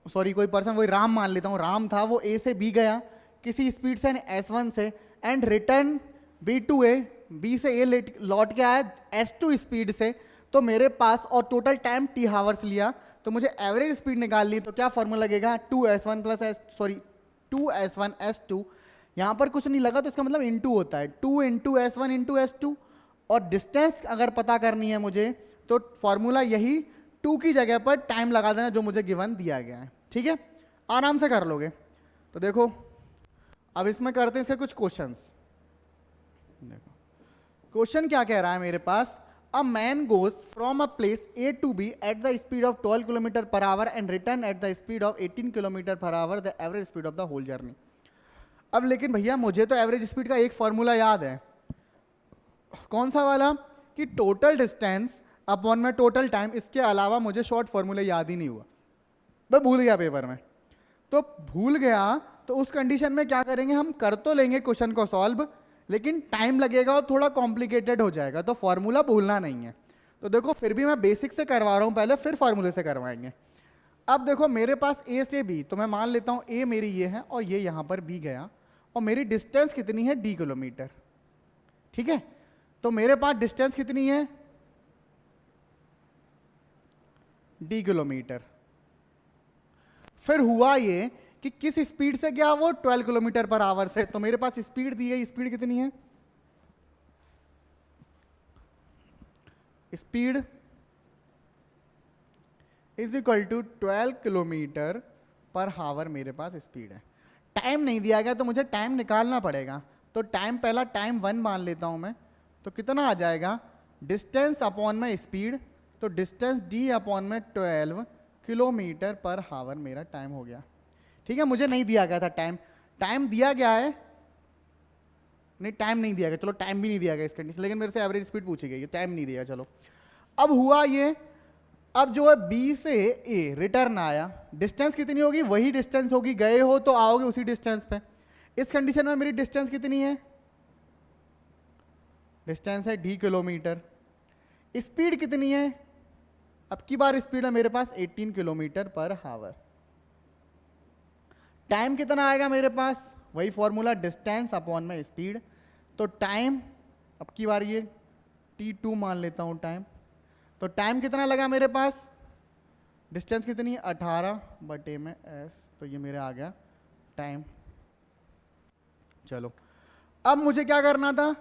सॉरी कोई पर्सन, वही राम मान लेता हूं, राम था, वो ए से बी गया किसी स्पीड से S1 से, and return B to A, B से A लौट के आया S2 स्पीड से। तो मेरे पास, और टोटल टाइम T हावर्स लिया, तो मुझे एवरेज स्पीड निकालनी, तो क्या फॉर्मूला लगेगा 2S1 plus sorry 2S1 S2, यहां पर कुछ नहीं लगा तो इसका मतलब इंटू होता है, 2 इंटू S1 इंटू S2, और डिस्टेंस अगर पता करनी है मुझे तो फॉर्मूला यही 2 की जगह पर टाइम लगा देना जो मुझे गिवन दिया गया है। ठीक है, आराम से कर लोगे। तो देखो अब इसमें करते हैं इसके कुछ क्वेश्चंस। देखो क्वेश्चन क्या कह रहा है मेरे पास, a man goes from a place A to B at the speed of 12 kilometre per hour and return at the speed of 18 kilometre per hour, the average speed of the whole journey. अब लेकिन भैया मुझे तो average speed का एक formula याद है, कौन सा वाला, कि टोटल डिस्टेंस अपॉन में टोटल टाइम, इसके अलावा मुझे शॉर्ट फॉर्मूला याद ही नहीं हुआ, मैं भूल गया पेपर में। तो भूल गया तो उस कंडीशन में क्या करेंगे, हम कर तो लेंगे क्वेश्चन को सॉल्व, लेकिन टाइम लगेगा और थोड़ा कॉम्प्लिकेटेड हो जाएगा, तो फॉर्मूला भूलना नहीं है। तो देखो फिर भी मैं बेसिक से करवा रहा हूं पहले, फिर फॉर्मूले से करवाएंगे। अब देखो मेरे पास A से B, तो मैं मान लेता हूं A मेरी ये है और ये यहां पर B गया, और मेरी डिस्टेंस कितनी है D किलोमीटर। ठीक है, तो मेरे पास डिस्टेंस कितनी है D किलोमीटर। फिर हुआ ये कि किस स्पीड से गया वो, 12 किलोमीटर पर आवर से, तो मेरे पास स्पीड दी है, स्पीड कितनी है, speed is equal to 12 kilometre per hour मेरे पास स्पीड है। टाइम नहीं दिया गया तो मुझे टाइम निकालना पड़ेगा, तो टाइम पहला टाइम 1 मान लेता हूं मैं, तो कितना आ जाएगा, डिस्टेंस अपॉन में स्पीड, तो डिस्टेंस d अपॉन में 12 किलोमीटर पर हावर मेरा टाइम हो गया। ठीक है, मुझे नहीं दिया गया था टाइम, टाइम दिया गया है, नहीं टाइम नहीं दिया गया, चलो टाइम भी नहीं दिया गया इस कंडीशन, लेकिन मेरे से एवरेज स्पीड पूछी गई है, टाइम नहीं दिया। चलो अब हुआ ये, अब जो है B से A रिटर्न आया, डिस्टेंस कितनी होगी, वही डिस्टेंस होगी, गए हो तो आओगे उसी डिस्टेंस पे। इस कंडीशन में मेरी डिस्टेंस कितनी है, डिस्टेंस है d किलोमीटर, स्पीड कितनी है, अब की बार स्पीड है मेरे पास 18 किलोमीटर पर हावर। टाइम कितना आएगा मेरे पास, वही फॉर्मूला डिस्टेंस अपॉन में स्पीड, तो टाइम अब की बार ये t2 मान लेता हूं टाइम, तो टाइम कितना लगा मेरे पास, डिस्टेंस कितनी है 18 बटे में s, तो ये मेरे आ गया टाइम। चलो अब मुझे क्या करना था,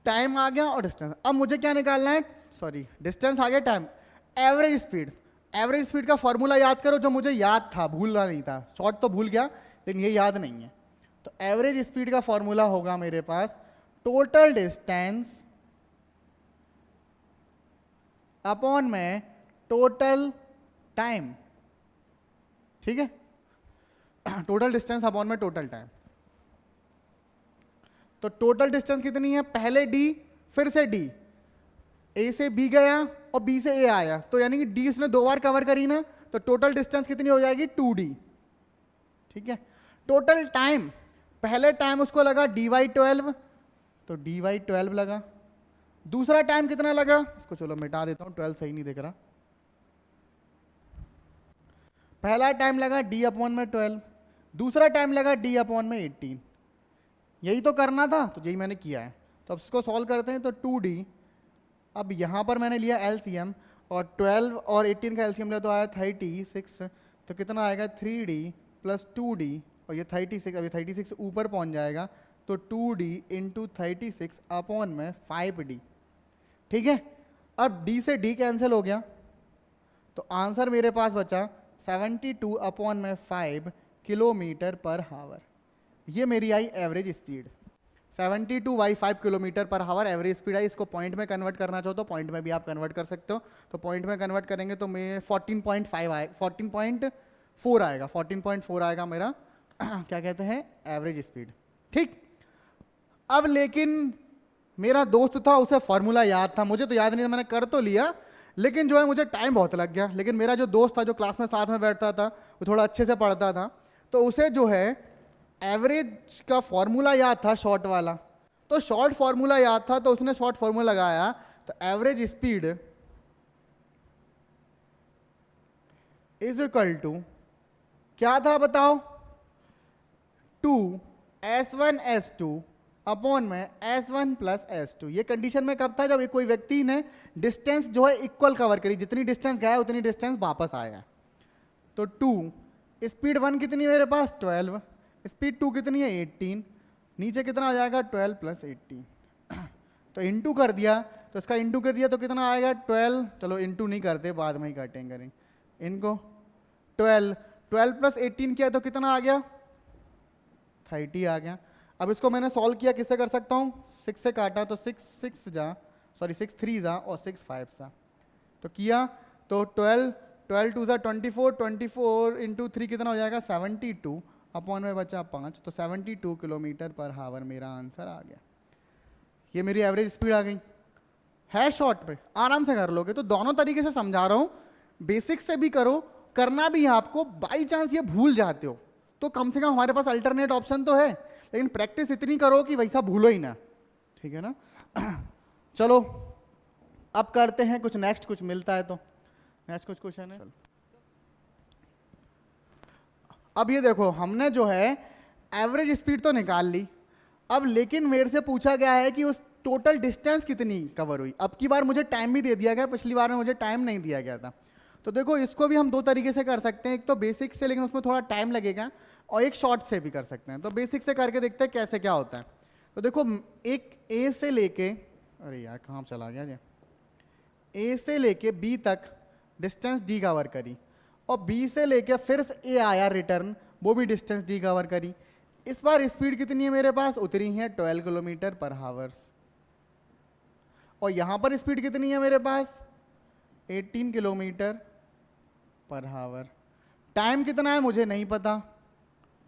टाइम आ गया और डिस्टेंस, अब मुझे क्या निकालना है, सॉरी डिस्टेंस आ गया, time, average speed. Average speed का फॉर्मूला याद करो जो मुझे याद था, भूलना नहीं था, शॉर्ट तो भूल गया लेकिन ये याद नहीं है। तो एवरेज स्पीड का फॉर्मूला होगा मेरे पास टोटल डिस्टेंस अपॉन में टोटल टाइम। ठीक है, टोटल डिस्टेंस अपॉन में टोटल टाइम। तो टोटल डिस्टेंस कितनी है, पहले d फिर से d, a से b गया और b से a आया, तो यानी कि d उसने 2 बार कवर करी ना, तो टोटल डिस्टेंस कितनी हो जाएगी 2d। ठीक है, टोटल टाइम, पहले टाइम उसको लगा dy12, तो dy12 लगा, दूसरा टाइम कितना लगा, इसको चलो मिटा देता हूं, 12 सही नहीं दिख रहा, पहला टाइम लगा d अपॉन में 12, दूसरा टाइम लगा d अपॉन में 18, यही तो करना था, तो यही मैंने किया है। तो अब इसको सॉल्व करते हैं, तो 2d, अब यहाँ पर मैंने लिया LCM और 12 और 18 का LCM लिया तो आया 36, तो कितना आएगा 3d प्लस 2d, और ये 36, अभी 36 ऊपर पहुँच जाएगा, तो 2d इंटू 36 अपॉन में 5d। ठीक है, अब d से d कैंसिल हो गया, तो आंसर मेरे पास बचा 72 अपॉन में 5 किलोमीटर पर हावर। ये मेरी I average speed, 72 by 5 kilometre per hour average speed आई। इसको पॉइंट में कन्वर्ट करना चाहो तो पॉइंट में भी आप कन्वर्ट कर सकते हो, तो पॉइंट में कन्वर्ट करेंगे तो मैं 14.5 आएगा, 14.4 आएगा, 14.4 आएगा मेरा क्या कहते हैं एवरेज स्पीड। ठीक, अब लेकिन मेरा दोस्त था, उसे फॉर्मूला याद था, मुझे तो याद नहीं था, मैंने कर तो लिया, लेकिन जो है मुझे टाइम बहुत लग गया। लेकिन मेरा जो दोस्त था जो क्लास में साथ में बैठता था, वो थोड़ा अच्छे से पढ़ता था, तो उसे जो है एवरेज का फॉर्मूला याद था शॉर्ट वाला, तो शॉर्ट फॉर्मूला याद था, तो उसने शॉर्ट फॉर्मूला लगाया, तो average speed is equal to क्या था बताओ, 2s1s2 अपॉन में s1 प्लस s2। ये कंडीशन में कब था, जब कोई व्यक्ति ने डिस्टेंस जो है इक्वल कवर करी, जितनी डिस्टेंस गया उतनी डिस्टेंस वापस आया। तो 2, स्पीड 1 कितनी है मेरे पास 12, स्पीड 2 कितनी है 18, नीचे कितना आ जाएगा 12 प्लस 18, तो इंटू कर दिया, तो इसका इंटू कर दिया तो कितना आएगा 12, चलो इंटू नहीं करते बाद में ही करेंगे इनको, 12 प्लस 18 किया तो कितना आ गया 30 आ गया। अब इसको मैंने सॉल्व किया, किससे कर सकता हूँ 6 से काटा, तो 6 3 जा और 6 5 सा, तो किया तो 12 2 जा 24 इंटू 3 कितना हो जाएगा 72 अपॉन में बचा 5, तो 72 किलोमीटर पर हावर मेरा आंसर आ गया। ये मेरी एवरेज स्पीड आ गई है, शॉर्ट पे आराम से कर लोगे। तो दोनों तरीके से समझा रहा हूँ, बेसिक से भी करो, करना भी है आपको, बाई चांस ये भूल जाते हो तो कम से कम हमारे पास अल्टरनेट ऑप्शन तो है, लेकिन प्रैक्टिस इतनी करो कि वैसा भूलो ही ना। ठीक है ना चलो अब करते हैं कुछ नेक्स्ट, कुछ मिलता है तो नेक्स्ट कुछ क्वेश्चन है। अब ये देखो, हमने जो है एवरेज स्पीड तो निकाल ली, अब लेकिन मेरे से पूछा गया है कि उस टोटल डिस्टेंस कितनी कवर हुई। अब की बार मुझे टाइम भी दे दिया गया, पिछली बार में मुझे टाइम नहीं दिया गया था। तो देखो इसको भी हम दो तरीके से कर सकते हैं, एक तो बेसिक से, लेकिन उसमें थोड़ा टाइम लगेगा, और एक शॉर्ट से भी कर सकते हैं। तो बेसिक से करके देखते हैं कैसे क्या होता है। तो देखो एक ए से लेके, अरे यार कहाँ चला गया जी, ए से लेके बी तक डिस्टेंस डी कवर करी, और बी से लेके फिर से ए आया रिटर्न, वो भी डिस्टेंस डी कवर करी। इस बार स्पीड कितनी है मेरे पास, उतनी है 12 किलोमीटर पर हावर, और यहाँ पर स्पीड कितनी है मेरे पास 18 किलोमीटर पर हावर। टाइम कितना है मुझे नहीं पता,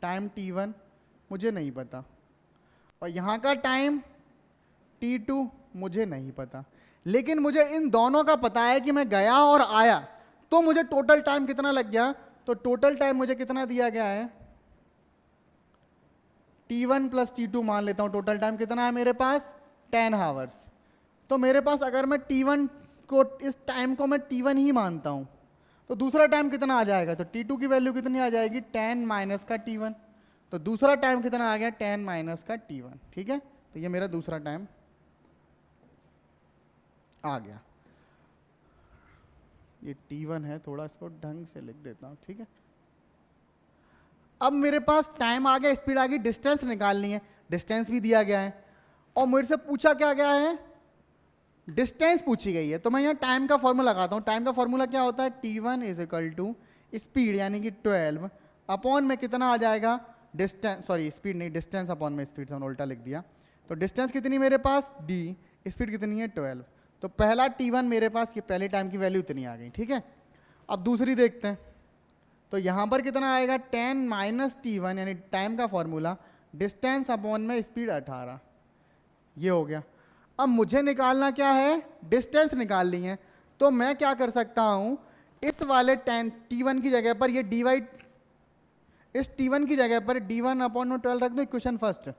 टाइम t1 मुझे नहीं पता, और यहाँ का टाइम t2 मुझे नहीं पता, लेकिन मुझे इन दोनों का पता है कि मैं गया और आया, तो मुझे टोटल टाइम कितना लग गया। तो टोटल टाइम मुझे कितना दिया गया है, t1 प्लस t2 मान लेता हूं। टोटल टाइम कितना है मेरे पास, 10 आवर्स। तो मेरे पास अगर मैं t1 को, इस टाइम को मैं t1 ही मानता हूं, तो दूसरा टाइम कितना आ जाएगा, तो t2 की वैल्यू कितनी आ जाएगी, 10 माइनस का t1। तो दूसरा टाइम कितना आ गया, 10 माइनस का t1। ठीक है, तो ये मेरा दूसरा टाइम आ गया। ये t1 है, थोड़ा इसको ढंग से लिख देता हूं। ठीक है, अब मेरे पास टाइम आ गया, स्पीड आ गई, डिस्टेंस निकालनी है, डिस्टेंस भी दिया गया है, और मेरे से पूछा क्या गया है, डिस्टेंस पूछी गई है। तो मैं यहाँ टाइम का फॉर्मूला लगाता हूँ। टाइम का फॉर्मूला क्या होता है, t1 is equal to speed यानी कि 12 अपॉन में कितना आ जाएगा, डिस्टेंस, सॉरी स्पीड नहीं, डिस्टेंस अपॉन में स्पीड, से उल्टा लिख दिया। तो डिस्टेंस कितनी मेरे पास d, स्पीड कितनी है 12। तो पहला t1 मेरे पास, ये पहले टाइम की वैल्यू इतनी आ गई। ठीक है, अब दूसरी देखते हैं। तो यहाँ पर कितना आएगा, 10 माइनस t1 यानी टाइम का फॉर्मूला, डिस्टेंस अपॉन में स्पीड 18, ये हो गया। अब मुझे निकालना क्या है, डिस्टेंस निकालनी है। तो मैं क्या कर सकता हूं, इस वाले t1 की जगह पर ये डिवाइड, इस t1 की जगह पर d1 अपॉन में 12 रख दो, इक्वेशन फर्स्ट।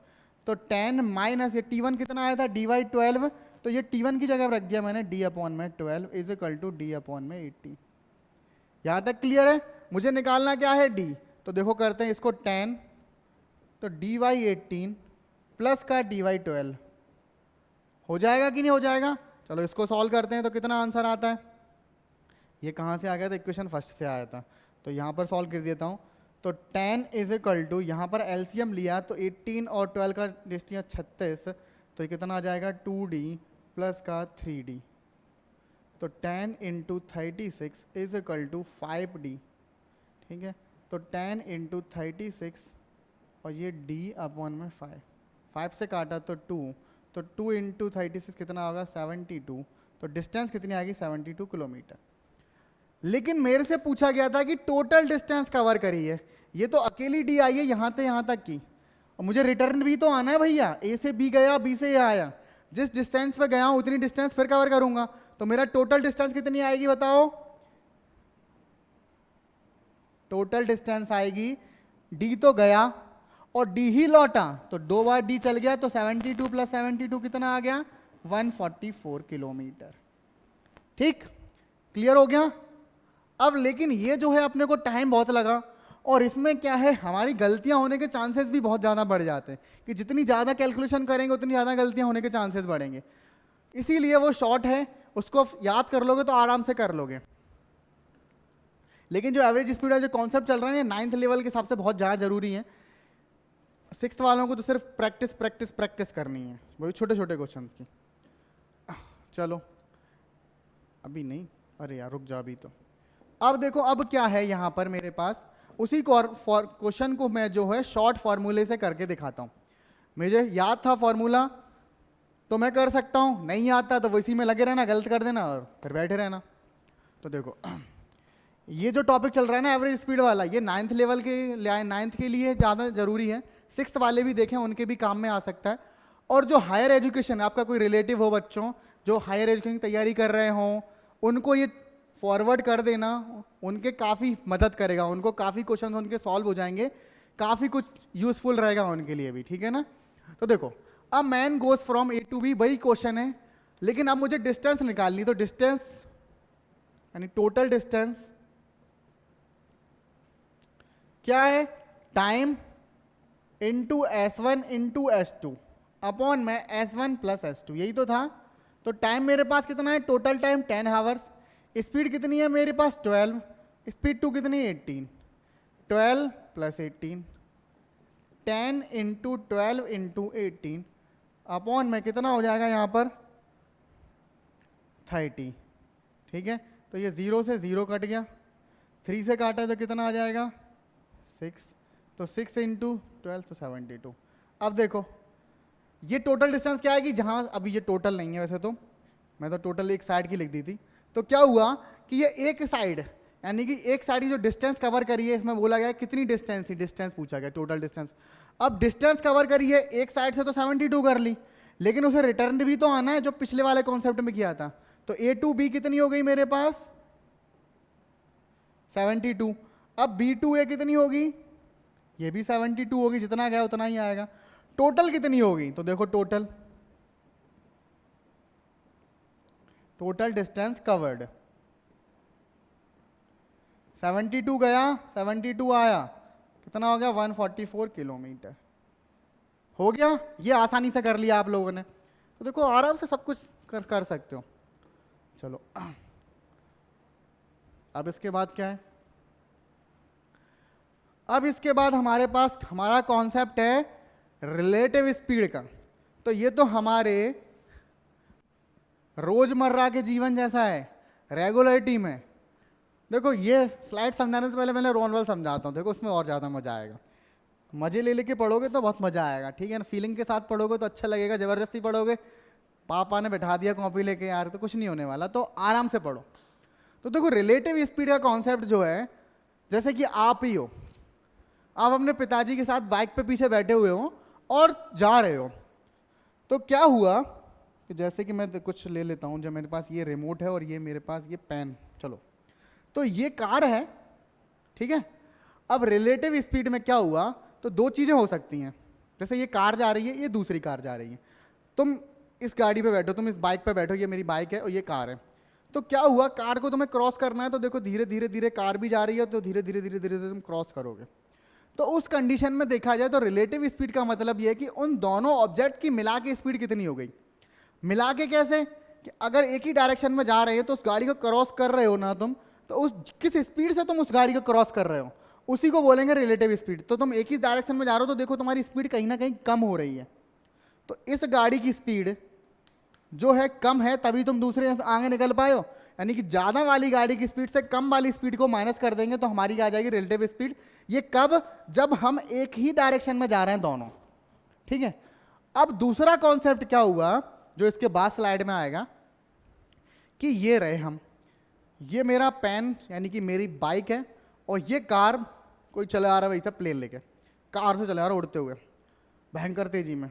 तो 10 माइनस ये t1 कितना आया था, dy 12, तो ये t1 की जगह रख दिया मैंने d अपॉन में 12 is equal to d upon में 18। यहां तक क्लियर है। मुझे निकालना क्या है, d। तो देखो करते हैं इसको, 10 तो dy 18 प्लस का dy 12 हो जाएगा कि नहीं हो जाएगा। चलो इसको सॉल्व करते हैं, तो कितना आंसर आता है, ये कहाँ से आ गया था, इक्वेशन फर्स्ट से आया था, तो यहाँ पर सॉल्व कर देता हूँ। तो 10 इज इक्वल टू, यहाँ पर एलसीएम लिया तो 18 और 12 का डिस्टेंस 36, तो ये कितना आ जाएगा 2d प्लस का 3d। तो 10 into 36 is equal to 5d। ठीक है, तो 10 इंटू 36 और ये d अपॉन में 5 से काटा तो 2, तो 2 इंटू 36 कितना होगा 72। तो डिस्टेंस कितनी आएगी 72 किलोमीटर। लेकिन मेरे से पूछा गया था कि टोटल डिस्टेंस कवर करिए, ये तो अकेली डी आई है यहाँ से यहाँ तक की, और मुझे रिटर्न भी तो आना है भैया, ए से बी गया, बी से ए आया, जिस डिस्टेंस पे गया हूँ उतनी डिस्टेंस फिर कवर करूंगा। तो मेरा टोटल डिस्टेंस कितनी आएगी बताओ, टोटल डिस्टेंस आएगी, डी तो गया और डी ही लौटा, तो 2 बार डी चल गया, तो 72 प्लस 72 कितना आ गया 144 किलोमीटर। ठीक, क्लियर हो गया। अब लेकिन ये जो है अपने को टाइम बहुत लगा, और इसमें क्या है, हमारी गलतियां होने के चांसेस भी बहुत ज़्यादा बढ़ जाते हैं, कि जितनी ज़्यादा कैलकुलेशन करेंगे उतनी ज़्यादा गलतियां होने के चांसेस बढ़ेंगे। इसीलिए वो शॉर्ट है, उसको याद कर लोगे तो आराम से कर लोगे। लेकिन जो एवरेज स्पीड है, जो कॉन्सेप्ट चल रहा है 9th लेवल के हिसाब से बहुत ज़्यादा जरूरी है। 6th वालों को तो सिर्फ प्रैक्टिस प्रैक्टिस प्रैक्टिस करनी है, वही छोटे छोटे क्वेश्चंस की। चलो अभी नहीं, अरे यार रुक जा अभी तो। अब देखो अब क्या है यहाँ पर मेरे पास, उसी क्वेश्चन को मैं जो है शॉर्ट फार्मूले से करके दिखाता हूँ। मुझे याद था फार्मूला तो मैं कर सकता हूँ, नहीं आता तो इसी में लगे रहना, गलत कर देना और फिर बैठे रहना। तो देखो ये जो टॉपिक चल रहा है ना एवरेज स्पीड वाला, ये 9th लेवल के 9th के लिए ज़्यादा जरूरी है, 6th वाले भी देखें उनके भी काम में आ सकता है। और जो हायर एजुकेशन, आपका कोई रिलेटिव हो बच्चों जो हायर एजुकेशन की तैयारी कर रहे हों, उनको ये फॉरवर्ड कर देना, उनके काफ़ी मदद करेगा, उनको काफ़ी क्वेश्चन उनके सॉल्व हो जाएंगे, काफ़ी कुछ यूजफुल रहेगा उनके लिए भी। ठीक है ना। तो देखो अब man goes from A to B, वही क्वेश्चन है, लेकिन अब मुझे डिस्टेंस निकालनी। तो डिस्टेंस यानी टोटल डिस्टेंस क्या है, time into S1 into S2 upon में S1 प्लस S2, यही तो था। तो टाइम मेरे पास कितना है, टोटल टाइम 10 आवर्स, स्पीड कितनी है मेरे पास 12, स्पीड 2 कितनी 18, 12 प्लस 18, 10 इंटू 12 इंटू 18 अपॉन में कितना हो जाएगा यहाँ पर 30। ठीक है, तो ये 0 से 0 कट गया, 3 से काटा तो कितना आ जाएगा 6, तो 6 इंटू 12 तो 72। अब देखो ये टोटल डिस्टेंस क्या आएगी, जहाँ अभी ये टोटल नहीं है, वैसे तो मैं तो टोटल एक साइड की लिख दी थी, तो क्या हुआ कि ये एक साइड, यानी कि एक साइड जो डिस्टेंस कवर करी है, इसमें बोला गया कितनी डिस्टेंस थी, डिस्टेंस पूछा गया, टोटल डिस्टेंस। अब डिस्टेंस कवर करी है एक साइड से तो 72 कर ली, लेकिन उसे रिटर्न भी तो आना है जो पिछले वाले कॉन्सेप्ट में किया था। तो ए टू बी कितनी हो गई मेरे पास 72। अब बी टू ए कितनी होगी, ये भी 72 होगी, जितना गया उतना ही आएगा। टोटल कितनी होगी, तो देखो टोटल डिस्टेंस कवर्ड 72 गया, 72 आया, कितना हो गया 144 किलोमीटर हो गया। ये आसानी से कर लिया आप लोगों ने, तो देखो आराम से सब कुछ कर सकते हो। चलो अब इसके बाद क्या है, अब इसके बाद हमारे पास हमारा कॉन्सेप्ट है रिलेटिव स्पीड का। तो ये तो हमारे रोजमर्रा के जीवन जैसा है, रेगुलरिटी में। देखो ये स्लाइड समझाने से पहले मैंने रोनवल समझाता हूँ, देखो उसमें और ज़्यादा मज़ा आएगा। मज़े ले लेके पढ़ोगे तो बहुत मज़ा आएगा, ठीक है ना, फीलिंग के साथ पढ़ोगे तो अच्छा लगेगा। ज़बरदस्ती पढ़ोगे, पापा ने बैठा दिया कॉपी लेके यार, तो कुछ नहीं होने वाला, तो आराम से पढ़ो। तो देखो रिलेटिव स्पीड का कॉन्सेप्ट जो है, जैसे कि आप ही हो, आप अपने पिताजी के साथ बाइक पे पीछे बैठे हुए हो और जा रहे हो, तो क्या हुआ कि जैसे कि मैं कुछ ले लेता हूँ, जब मेरे पास ये रिमोट है और ये मेरे पास ये पेन, चलो तो ये कार है, ठीक है। अब रिलेटिव स्पीड में क्या हुआ, तो दो चीज़ें हो सकती हैं, जैसे ये कार जा रही है, ये दूसरी कार जा रही है, तुम इस गाड़ी पे बैठो, तुम इस बाइक पे बैठो, ये मेरी बाइक है और ये कार है। तो क्या हुआ, कार को तुम्हें क्रॉस करना है, तो देखो धीरे धीरे धीरे कार भी जा रही है, तो धीरे धीरे धीरे धीरे धीरे तुम क्रॉस करोगे। तो उस कंडीशन में देखा जाए तो रिलेटिव स्पीड का मतलब ये है कि उन दोनों ऑब्जेक्ट की मिला के स्पीड कितनी हो गई। मिला के कैसे, कि अगर एक ही डायरेक्शन में जा रहे हो तो उस गाड़ी को क्रॉस कर रहे हो ना तुम, तो उस किस स्पीड से तुम उस गाड़ी को क्रॉस कर रहे हो उसी को बोलेंगे रिलेटिव स्पीड। तो तुम एक ही डायरेक्शन में जा रहे हो तो देखो तुम्हारी स्पीड कहीं ना कहीं कम हो रही है, तो इस गाड़ी की स्पीड जो है कम है, तभी तुम दूसरे आगे निकल पाए हो। यानी कि ज़्यादा वाली गाड़ी की स्पीड से कम वाली स्पीड को माइनस कर देंगे तो हमारी क्या आ जाएगी रिलेटिव स्पीड। ये कब, जब हम एक ही डायरेक्शन में जा रहे हैं दोनों, ठीक है। अब दूसरा कॉन्सेप्ट क्या हुआ जो इसके बाद स्लाइड में आएगा, कि ये रहे हम, ये मेरा पेन यानी कि मेरी बाइक है, और ये कार कोई चला आ रहा है वैसे प्लेन लेके, कार से चला आ रहा उड़ते हुए भयंकर तेजी में।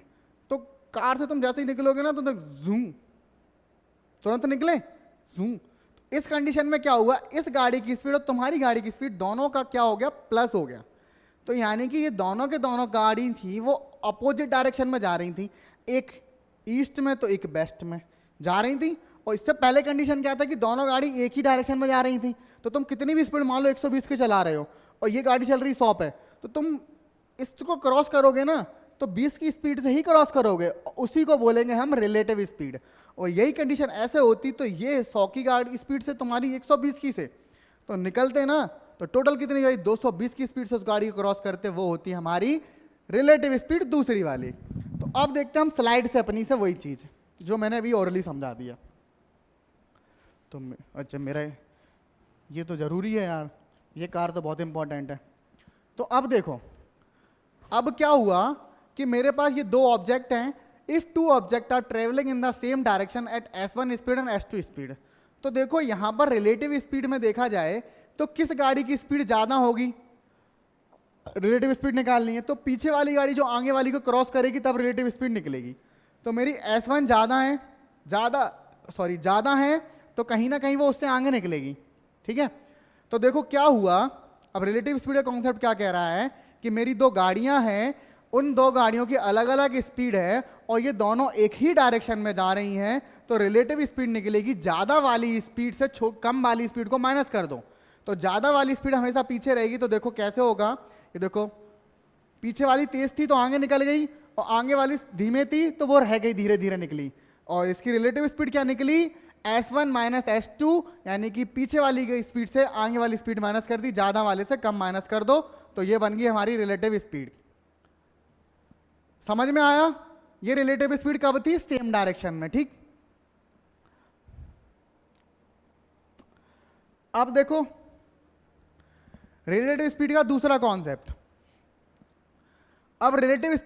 तो कार से तुम जैसे ही निकलोगे ना तो जूम, तुरंत निकले जूम। इस कंडीशन में क्या हुआ, इस गाड़ी की स्पीड और तुम्हारी गाड़ी की स्पीड दोनों का क्या हो गया, प्लस हो गया। तो यानी कि ये दोनों के दोनों गाड़ी थी वो अपोजिट डायरेक्शन में जा रही थी, एक ईस्ट में तो एक वेस्ट में जा रही थी। और इससे पहले कंडीशन क्या था कि दोनों गाड़ी एक ही डायरेक्शन में जा रही थी, तो तुम कितनी भी स्पीड मान लो 120 के चला रहे हो और ये गाड़ी चल रही 100 पे, तो तुम इसको क्रॉस करोगे ना तो 20 की स्पीड से ही क्रॉस करोगे, उसी को बोलेंगे हम रिलेटिव स्पीड। और यही कंडीशन ऐसे होती तो ये 100 की गाड़ी स्पीड से तुम्हारी 120 की से तो निकलते ना, तो टोटल कितनी गई 220 की स्पीड से उस गाड़ी को क्रॉस करते, वो होती है हमारी रिलेटिव स्पीड दूसरी वाली। तो अब देखते हैं हम स्लाइड से अपनी से वही चीज जो मैंने अभी ओरली समझा दिया। तो अच्छा मेरा ये तो जरूरी है यार, ये कार तो बहुत इंपॉर्टेंट है। तो अब देखो अब क्या हुआ कि मेरे पास ये दो ऑब्जेक्ट हैं, if two object are travelling in the same direction at s1 speed and s2 speed. तो देखो यहां पर रिलेटिव स्पीड में देखा जाए तो किस गाड़ी की स्पीड ज्यादा होगी, रिलेटिव स्पीड निकालनी है तो पीछे वाली गाड़ी जो आगे वाली को क्रॉस करेगी तब रिलेटिव स्पीड निकलेगी। तो मेरी s1 ज्यादा है तो कहीं ना कहीं वो उससे आगे निकलेगी, ठीक है। तो देखो क्या हुआ, अब रिलेटिव स्पीड का कॉन्सेप्ट क्या कह रहा है कि मेरी दो गाड़ियां हैं, उन दो गाड़ियों की अलग अलग स्पीड है और ये दोनों एक ही डायरेक्शन में जा रही हैं, तो रिलेटिव स्पीड निकलेगी ज्यादा वाली स्पीड से कम वाली स्पीड को माइनस कर दो, तो ज्यादा वाली स्पीड हमेशा पीछे रहेगी। तो देखो कैसे होगा, ये देखो पीछे वाली तेज थी तो आगे निकल गई और आगे वाली धीमे थी तो वो रह गई, धीरे धीरे निकली। और इसकी रिलेटिव स्पीड क्या निकली, s1 माइनस s2, यानी कि पीछे वाली की स्पीड से आगे वाली स्पीड माइनस कर दी, ज्यादा वाले से कम माइनस कर दो, तो ये बन गई हमारी रिलेटिव स्पीड। समझ में आया, ये रिलेटिव स्पीड कब थी, सेम डायरेक्शन में, ठीक। अब देखो रिलेटिव स्पीड का दूसरा कॉन्सेप्ट, अब रिलेटिव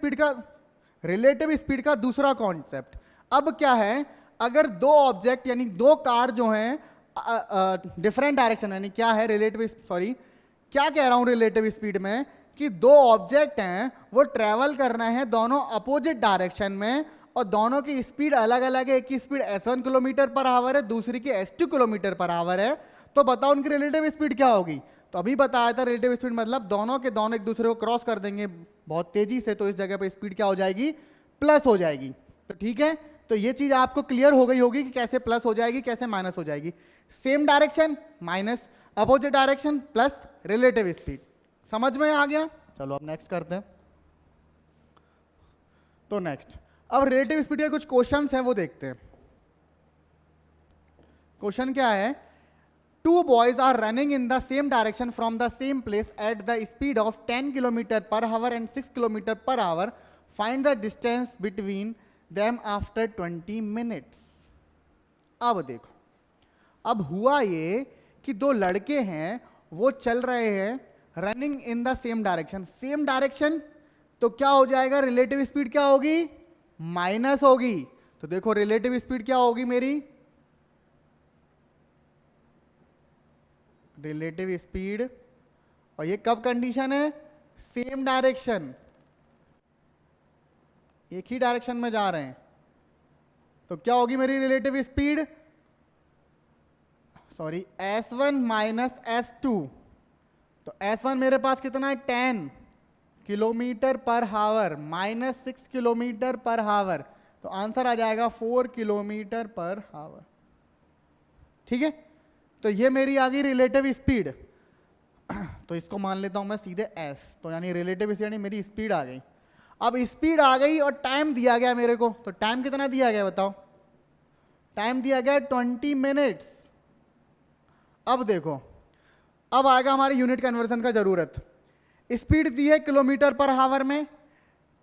स्पीड का दूसरा कॉन्सेप्ट अब क्या है, अगर दो ऑब्जेक्ट यानी दो कार जो हैं डिफरेंट डायरेक्शन, यानी क्या है रिलेटिव, सॉरी क्या कह रहा हूं रिलेटिव स्पीड में, कि दो ऑब्जेक्ट हैं वो ट्रेवल कर रहे हैं दोनों अपोजिट डायरेक्शन में, और दोनों की स्पीड अलग अलग है। एक की speed s1 kilometre per hour है, दूसरी की s2 किलोमीटर पर आवर है। तो बताओ उनकी रिलेटिव स्पीड क्या होगी। तो अभी बताया था रिलेटिव स्पीड मतलब दोनों के दोनों एक दूसरे को क्रॉस कर देंगे बहुत तेजी से, तो इस जगह पे स्पीड क्या हो जाएगी, प्लस हो जाएगी। तो ठीक है, तो ये चीज आपको क्लियर हो गई होगी कि कैसे प्लस हो जाएगी कैसे माइनस हो जाएगी। Same direction minus opposite direction plus relative speed, समझ में आ गया। चलो अब नेक्स्ट करते हैं। तो नेक्स्ट अब रिलेटिव स्पीड के कुछ क्वेश्चंस हैं वो देखते हैं। क्वेश्चन क्या है, two boys are running in the same direction from the same place at the speed of 10 kilometre per hour and 6 kilometre per hour, find the distance between them after 20 minutes. अब देखो, अब हुआ ये कि दो लड़के हैं वो चल रहे हैं running in the same direction, same direction, तो क्या हो जाएगा, रिलेटिव स्पीड क्या होगी, माइनस होगी। तो देखो रिलेटिव स्पीड क्या होगी मेरी, रिलेटिव स्पीड, और ये कब कंडीशन है, सेम डायरेक्शन, एक ही डायरेक्शन में जा रहे हैं, तो क्या होगी मेरी relative speed, sorry s1 minus s2। तो s1 मेरे पास कितना है 10 किलोमीटर पर हावर माइनस 6 किलोमीटर पर हावर, तो आंसर आ जाएगा 4 किलोमीटर पर हावर। ठीक है, तो ये मेरी आ गई रिलेटिव स्पीड। तो इसको मान लेता हूं मैं सीधे s, तो यानी रिलेटिव स्पीड यानी मेरी स्पीड आ गई। अब स्पीड आ गई और टाइम दिया गया मेरे को, तो टाइम कितना दिया गया बताओ, टाइम दिया गया 20 मिनट्स। अब देखो, अब आएगा हमारी यूनिट कन्वर्जन का जरूरत। स्पीड दी है किलोमीटर पर हावर में,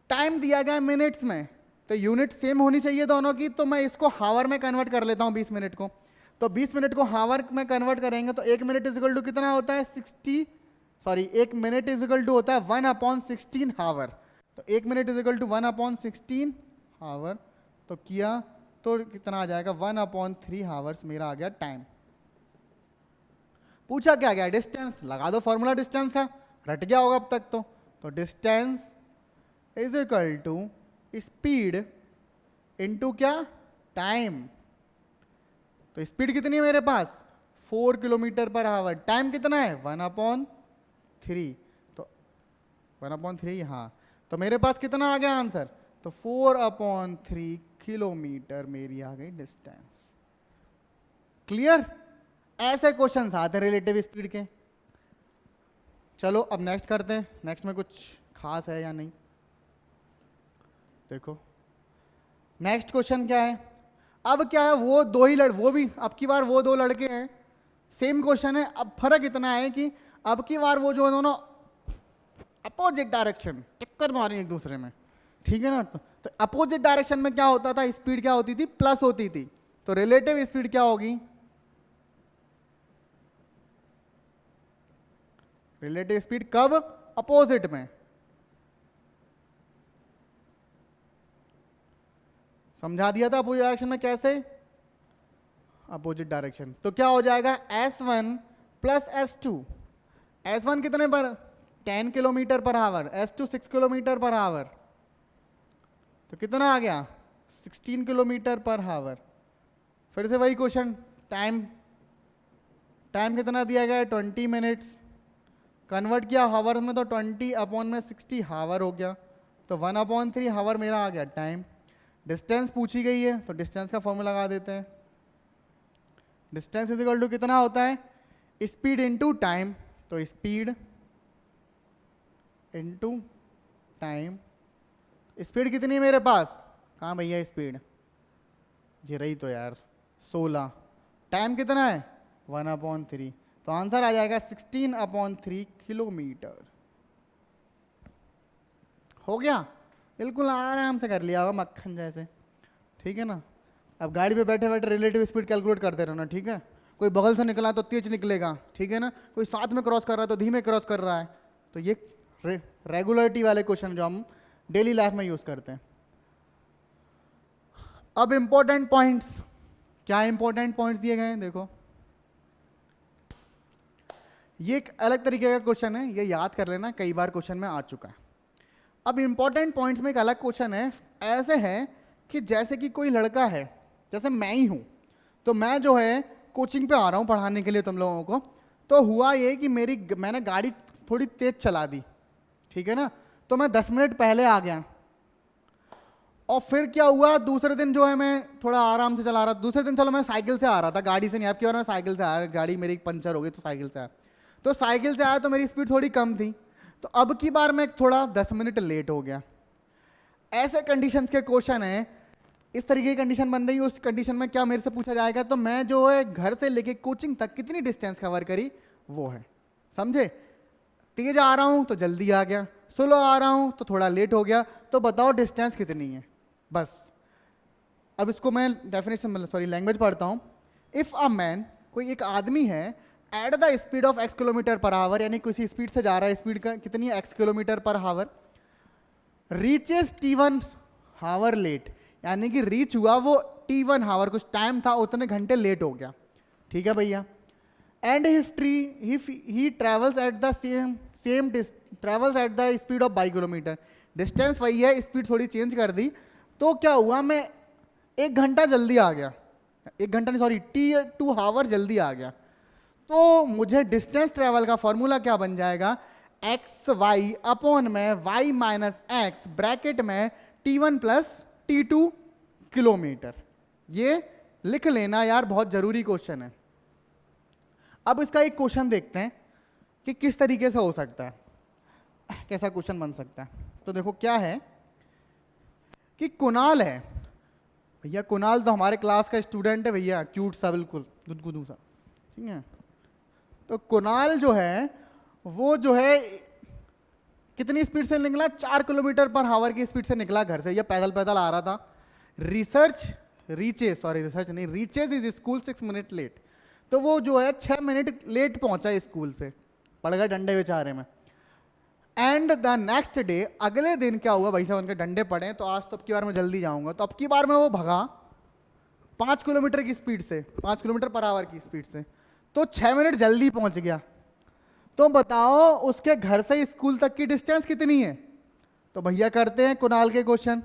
टाइम दिया गया मिनट्स में, तो यूनिट सेम होनी चाहिए दोनों की, तो मैं इसको हावर में कन्वर्ट कर लेता हूं 20 मिनट को। तो 20 मिनट को हावर में कन्वर्ट करेंगे तो 1 मिनट इजिकल टू कितना होता है 60, सॉरी 1 मिनट इजिकल टू होता है 1/16 हावर। तो 1 मिनट इजिकल टू 1/16 हावर, तो किया तो कितना आ जाएगा 1/3 हावर्स मेरा आ गया टाइम। पूछा क्या गया, डिस्टेंस, लगा दो फॉर्मूला डिस्टेंस का, रट गया होगा अब तक। तो distance is equal to speed into क्या, टाइम। तो स्पीड कितनी है मेरे पास 4 किलोमीटर पर आवर, टाइम कितना है 1/3, तो 1/3, हाँ, तो मेरे पास कितना आ गया आंसर, तो 4/3 किलोमीटर मेरी आ गई डिस्टेंस। क्लियर, ऐसे क्वेश्चंस आते हैं रिलेटिव स्पीड के। चलो अब नेक्स्ट करते हैं, नेक्स्ट में कुछ खास है या नहीं। देखो नेक्स्ट क्वेश्चन क्या है, अब क्या है, वो दो ही वो भी अब की बार वो दो लड़के हैं, सेम क्वेश्चन है। अब फर्क इतना है कि अब की बार वो जो दोनों अपोजिट डायरेक्शन टक्कर मारी एक दूसरे में, ठीक है ना। तो अपोजिट डायरेक्शन में क्या होता था, स्पीड क्या होती थी, प्लस होती थी। तो रिलेटिव स्पीड क्या होगी, रिलेटिव स्पीड कब, अपोजिट में। समझा दिया था अपोजिट डायरेक्शन में कैसे, अपोजिट डायरेक्शन, तो क्या हो जाएगा s1 प्लस s2। s1 कितने पर 10 kilometre per our, s2 6 kilometre per our, तो कितना आ गया 16 किलोमीटर पर आवर। फिर से वही क्वेश्चन, टाइम, टाइम कितना दिया गया है 20 मिनट्स, कन्वर्ट किया हावर में तो 20/60 हावर हो गया, तो 1/3 हावर मेरा आ गया टाइम। डिस्टेंस पूछी गई है तो डिस्टेंस का फॉर्मूला लगा देते हैं। डिस्टेंस इज इक्वल टू कितना होता है, स्पीड इनटू टाइम, तो स्पीड इनटू टाइम। स्पीड कितनी है मेरे पास, कहाँ भैया स्पीड, जी रही तो यार 16, टाइम कितना है 1/3, तो आंसर आ जाएगा 16/3 किलोमीटर। हो गया, बिल्कुल आराम से कर लिया होगा मक्खन जैसे, ठीक है ना। अब गाड़ी पे बैठे बैठे रिलेटिव स्पीड कैलकुलेट करते रहना, ठीक है। कोई बगल से निकला तो तेज निकलेगा, ठीक है ना, कोई साथ में क्रॉस कर रहा है तो धीमे क्रॉस कर रहा है। तो ये रेगुलरिटी वाले क्वेश्चन जो हम डेली लाइफ में यूज करते हैं। अब इंपॉर्टेंट पॉइंट्स, क्या इंपॉर्टेंट पॉइंट्स दिए गए हैं देखो। ये एक अलग तरीके का क्वेश्चन है, ये याद कर लेना, कई बार क्वेश्चन में आ चुका है। अब इंपॉर्टेंट पॉइंट्स में एक अलग क्वेश्चन है, ऐसे है कि जैसे कि कोई लड़का है, जैसे मैं ही हूं, तो मैं जो है कोचिंग पे आ रहा हूं पढ़ाने के लिए तुम लोगों को, तो हुआ ये कि मैंने गाड़ी थोड़ी तेज चला दी, ठीक है ना, तो मैं 10 मिनट पहले आ गया। और फिर क्या हुआ, दूसरे दिन जो है मैं थोड़ा आराम से चला रहा, दूसरे दिन चलो मैं साइकिल से आ रहा था, गाड़ी से नहीं, अब की बार मैं साइकिल से आया, गाड़ी मेरी पंचर हो गई तो साइकिल से आया, तो साइकिल से आया तो मेरी स्पीड थोड़ी कम थी, तो अब की बार मैं थोड़ा 10 मिनट लेट हो गया। ऐसे कंडीशंस के क्वेश्चन है, इस तरीके की कंडीशन बन रही है, उस कंडीशन में क्या मेरे से पूछा जाएगा, तो मैं जो है घर से लेके कोचिंग तक कितनी डिस्टेंस कवर करी वो है, समझे। तेज आ रहा हूं तो जल्दी आ गया, स्लो आ रहा हूं तो थोड़ा लेट हो गया, तो बताओ डिस्टेंस कितनी है, बस। अब इसको मैं डेफिनेशन लैंग्वेज पढ़ता हूं। इफ अ मैन, कोई एक आदमी है, at the speed of x kilometre per our, यानी किसी स्पीड से जा रहा है, स्पीड का कितनी है x kilometre per our, reaches T1 hour late, यानी कि रीच हुआ वो T1 हावर, कुछ टाइम था, उतने घंटे लेट हो गया, ठीक है भैया। And he travels at the same travels eight the speed of 22 kilometre, distance वही है, स्पीड थोड़ी चेंज कर दी, तो क्या हुआ, मैं 1 घंटा जल्दी आ गया, 1 घंटा नहीं सॉरी T2 हावर जल्दी आ गया, तो मुझे डिस्टेंस ट्रेवल का फॉर्मूला क्या बन जाएगा, एक्स वाई अपॉन में वाई माइनस एक्स ब्रैकेट में T1 प्लस T2 किलोमीटर। ये लिख लेना यार, बहुत जरूरी क्वेश्चन है। अब इसका एक क्वेश्चन देखते हैं कि किस तरीके से हो सकता है, कैसा क्वेश्चन बन सकता है। तो देखो क्या है कि कुणाल है भैया, कुणाल तो हमारे क्लास का स्टूडेंट है भैया, क्यूट सा, बिल्कुल गुदगुदू सा, ठीक है। तो कुणाल जो है वो जो है कितनी स्पीड से निकला, 4 किलोमीटर पर आवर की स्पीड से निकला घर से, या पैदल पैदल आ रहा था। Reaches is school 6 minute late, तो वो जो है 6 मिनट लेट पहुंचा स्कूल से, पड़ गए डंडे बेचारे में। एंड द नेक्स्ट डे, अगले दिन क्या हुआ भाई साहब, उनके डंडे पड़े, तो आज तो अब की बार मैं जल्दी जाऊंगा, तो अब की बार में वो भगा 5 किलोमीटर की स्पीड से, 5 किलोमीटर पर आवर की स्पीड से, तो 6 मिनट जल्दी पहुंच गया। तो बताओ उसके घर से स्कूल तक की डिस्टेंस कितनी है। तो भैया करते हैं कुणाल के क्वेश्चन।